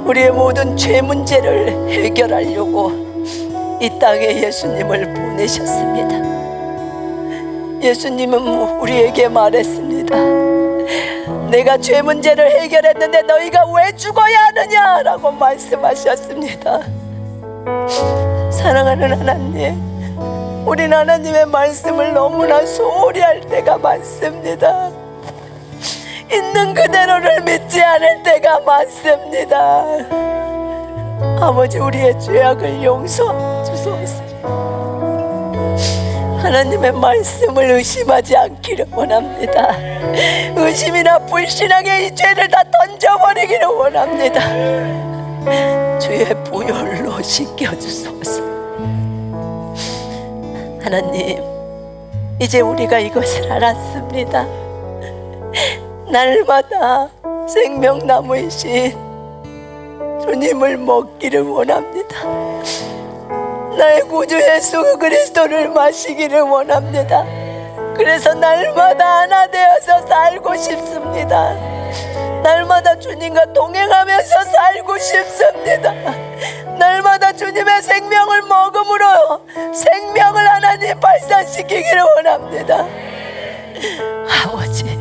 우리의 모든 죄 문제를 해결하려고 이 땅에 예수님을 보내셨습니다. 예수님은 우리에게 말했습니다. 내가 죄 문제를 해결했는데 너희가 왜 죽어야 하느냐 라고 말씀하셨습니다. 사랑하는 하나님, 우리는 하나님의 말씀을 너무나 소홀히 할 때가 많습니다. 있는 그대로를 믿지 않을 때가 많습니다. 아버지, 우리의 죄악을 용서주소서. 하나님의 말씀을 의심하지 않기를 원합니다. 의심이나 불신앙에 이 죄를 다 던져버리기를 원합니다. 주의 보혈로 씻겨주소서. 하나님, 이제 우리가 이것을 알았습니다. 날마다 생명나무이신 주님을 먹기를 원합니다. 나의 구주 예수 그리스도를 마시기를 원합니다. 그래서 날마다 하나 되어서 살고 싶습니다. 날마다 주님과 동행하면서 살고 싶습니다. 날마다 주님의 생명을 먹음으로 생명을 하나님 발산시키기를 원합니다. 아버지,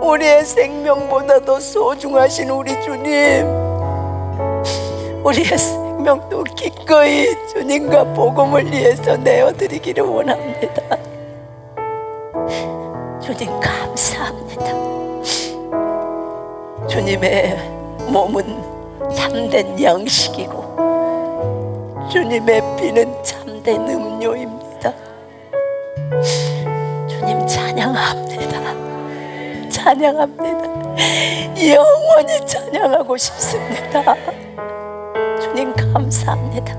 우리의 생명보다도 소중하신 우리 주님, 우리의 생명도 기꺼이 주님과 복음을 위해서 내어드리기를 원합니다. 주님 감사합니다. 주님의 몸은 참된 양식이고 주님의 피는 참된 음료입니다. 주님 찬양합니다. 찬양합니다. 영원히 찬양하고 싶습니다. 주님 감사합니다.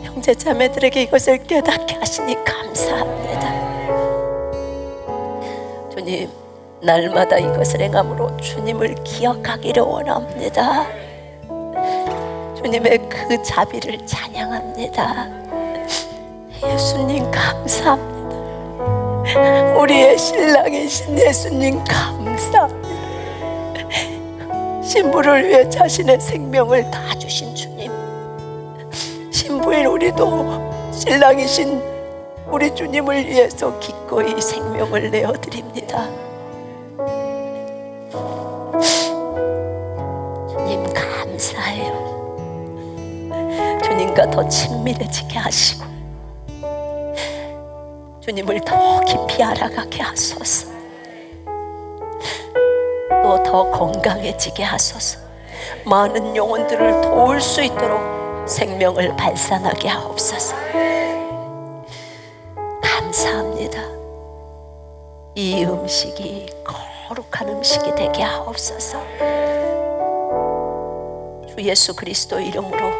형제 자매들에게 이것을 깨닫게 하시니 감사합니다. 주님, 날마다 이것을 행함으로 주님을 기억하기를 원합니다. 주님의 그 자비를 찬양합니다. 예수님 감사합니다. 우리의 신랑이신 예수님 감사합니다. 신부를 위해 자신의 생명을 다 주신 주님, 신부인 우리도 신랑이신 우리 주님을 위해서 기꺼이 생명을 내어드립니다. 주님 감사해요. 주님과 더 친밀해지게 하시고 주님을 더 깊이 알아가게 하소서. 또 더 건강해지게 하소서. 많은 영혼들을 도울 수 있도록 생명을 발산하게 하옵소서. 감사합니다. 이 음식이 거룩한 음식이 되게 하옵소서. 주 예수 그리스도 이름으로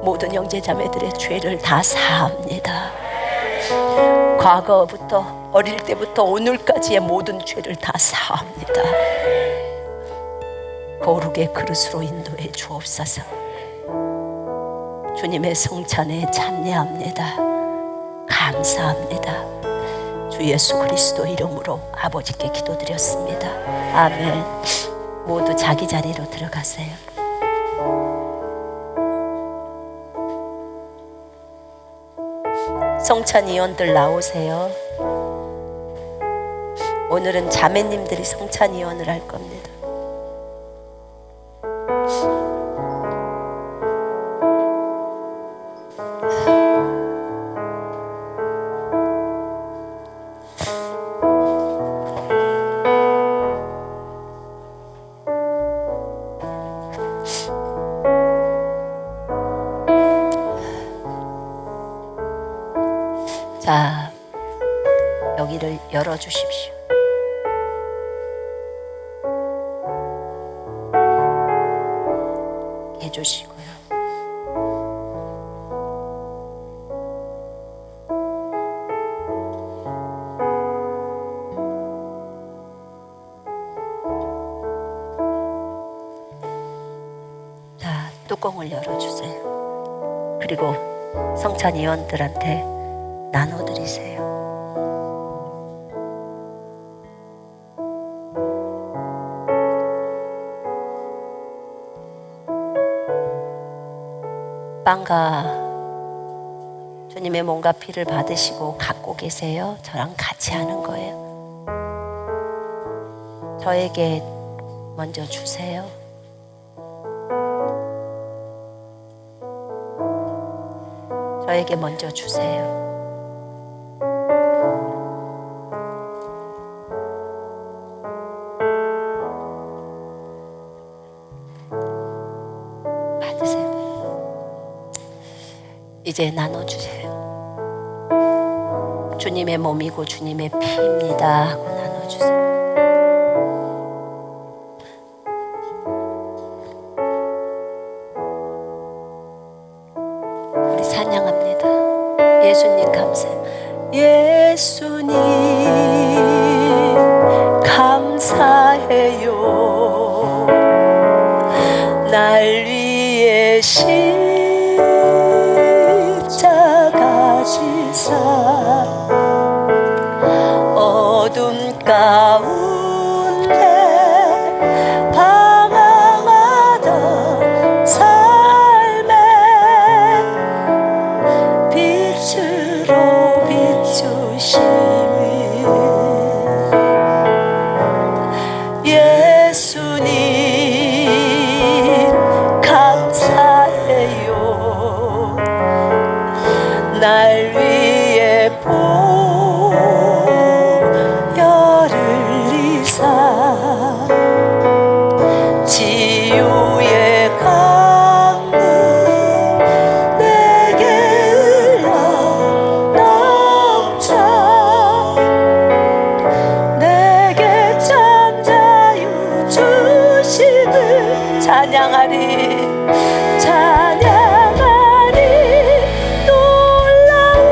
모든 형제자매들의 죄를 다 사합니다. 과거부터 어릴 때부터 오늘까지의 모든 죄를 다 사합니다. 거룩의 그릇으로 인도해 주옵소서. 주님의 성찬에 참여합니다. 감사합니다. 주 예수 그리스도 이름으로 아버지께 기도드렸습니다. 아멘. 모두 자기 자리로 들어가세요. 성찬 위원들 나오세요. 오늘은 자매님들이 성찬 위원을 할 겁니다. 자, 여기를 열어주십시오. 해주시고요. 자, 뚜껑을 열어주세요. 그리고 성찬 위원들한테 나눠드리세요. 빵과 주님의 몸과 피를 받으시고 갖고 계세요? 저랑 같이 하는 거예요. 저에게 먼저 주세요. 저에게 먼저 주세요. 받으세요. 이제 나눠주세요. 주님의 몸이고 주님의 피입니다 하고 나눠주세요. 우리 찬양합니다. 예수님 감사해요. 예수님 감사해요. 날 위해 십자가 지사 어둠 가운데 방황하던 삶에 빛으로 비추심이 예수님 감사해요. 날 위해 보혈을 흘리사 치유의 강물 내게 흘러 넘쳐 내게 참 자유 주시는 찬양하리 찬양하리 놀라운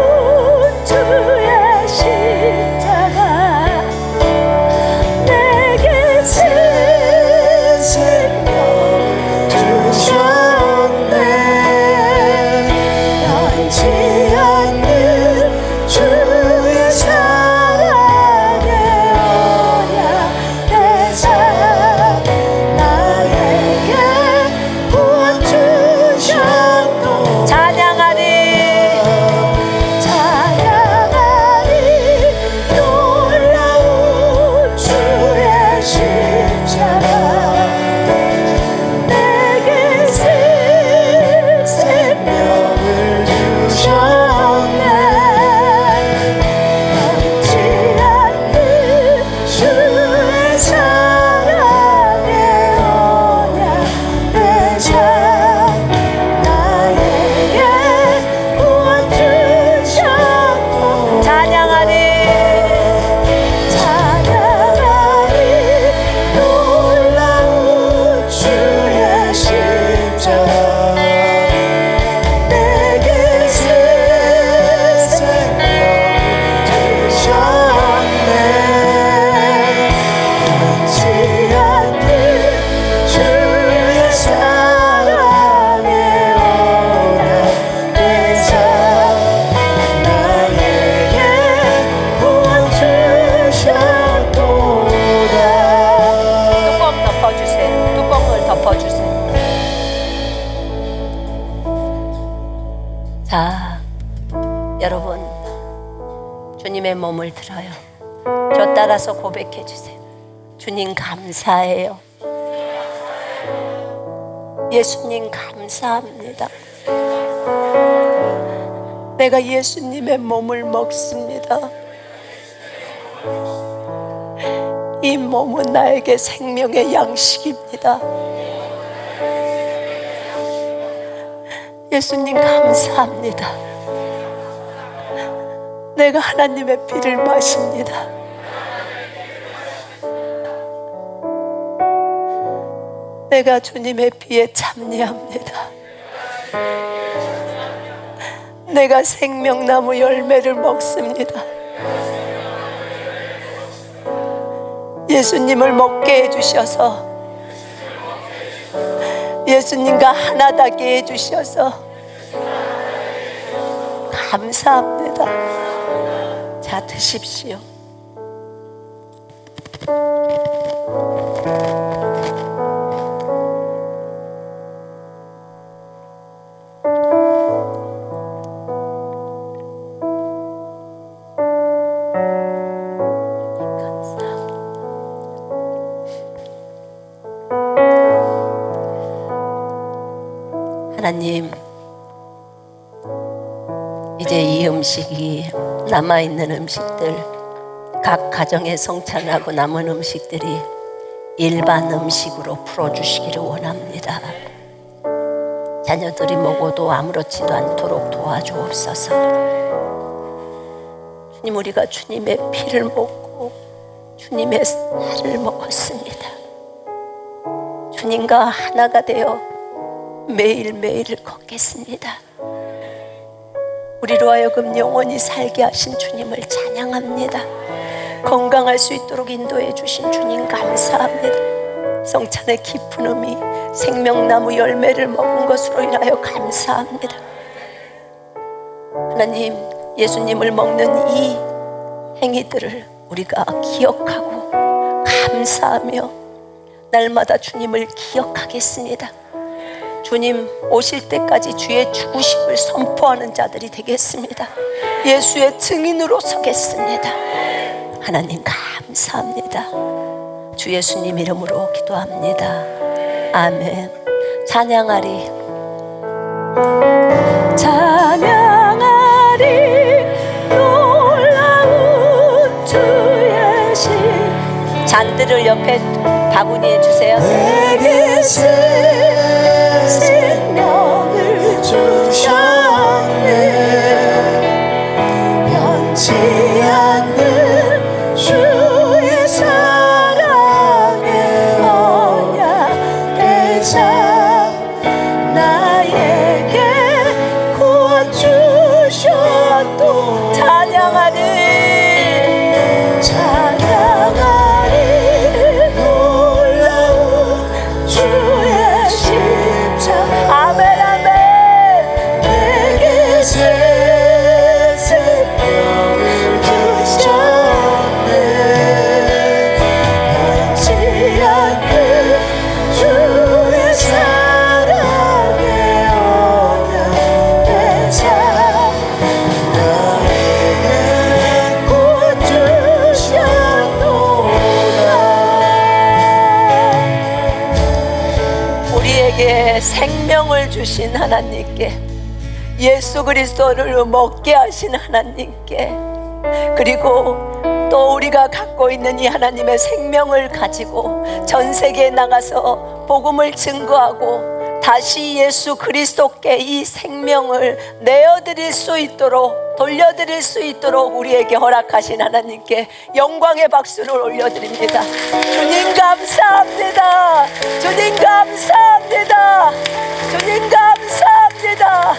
주의 십자가 내게 새 생명을 주셨네. 변치 않는 주의 사랑의 언약 내 삶 나에게 구원 주셨고 찬양하리 찬양하리 놀라운 주의 십자가 내게 새 생명을 주셨네. 변치 않는 주의 사랑의 언약 내 삶 나에게 구원 주셨고 찬양하리 찬양하리 놀라운 주의 십자가 내게 새 생명을 주셨네. 변치 않는 주의 사랑의 언약 내 삶 나에게 구원 주셨도다. 뚜껑 덮어주세요. 뚜껑을 덮어주세요. 자, 여러분 주님의 몸을 들어요. 저 따라서 고백해 주세요. 주님 감사해요. 예수님 감사합니다. 내가 예수님의 몸을 먹습니다. 이 몸은 나에게 생명의 양식입니다. 예수님 감사합니다. 내가 하나님의 피를 마십니다. 내가 주님의 피에 참여합니다. 내가 생명나무 열매를 먹습니다. 예수님을 먹게 해주셔서, 예수님과 하나 되게 해주셔서 감사합니다. 자, 드십시오. 하나님, 이제 이 음식이, 남아있는 음식들, 각 가정에 성찬하고 남은 음식들이 일반 음식으로 풀어주시기를 원합니다. 자녀들이 먹어도 아무렇지도 않도록 도와주옵소서. 주님, 우리가 주님의 피를 먹고 주님의 살을 먹었습니다. 주님과 하나가 되어 매일매일을 걷겠습니다. 우리로 하여금 영원히 살게 하신 주님을 찬양합니다. 건강할 수 있도록 인도해 주신 주님 감사합니다. 성찬의 깊은 의미, 생명나무 열매를 먹은 것으로 인하여 감사합니다. 하나님, 예수님을 먹는 이 행위들을 우리가 기억하고 감사하며 날마다 주님을 기억하겠습니다. 주님 오실 때까지 주의 죽으심을 선포하는 자들이 되겠습니다. 예수의 증인으로 서겠습니다. 하나님 감사합니다. 주 예수님 이름으로 기도합니다. 아멘. 찬양하리, 찬양하리, 놀라운 주의 신. 잔들을 옆에 바구니에 주세요. 내게 생명을 주셨네. 변치 않는 주의 사랑의 언약 대상 나에게 구원 주셨도 찬양하리, 생명을 주신 하나님께, 예수 그리스도를 먹게 하신 하나님께, 그리고 또 우리가 갖고 있는 이 하나님의 생명을 가지고 전 세계에 나가서 복음을 증거하고 다시 예수 그리스도께 이 생명을 내어드릴 수 있도록, 돌려드릴 수 있도록 우리에게 허락하신 하나님께 영광의 박수를 올려드립니다. 주님 감사합니다. 주님 감사합니다. 주님 감사합니다.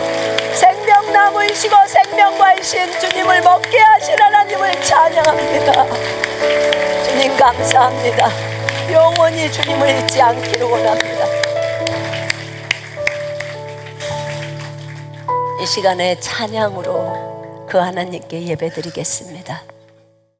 생명나무이시고 생명과이신 주님을 먹게 하신 하나님을 찬양합니다. 주님 감사합니다. 영원히 주님을 잊지 않기를 원합니다. 이 시간에 찬양으로 그 하나님께 예배드리겠습니다.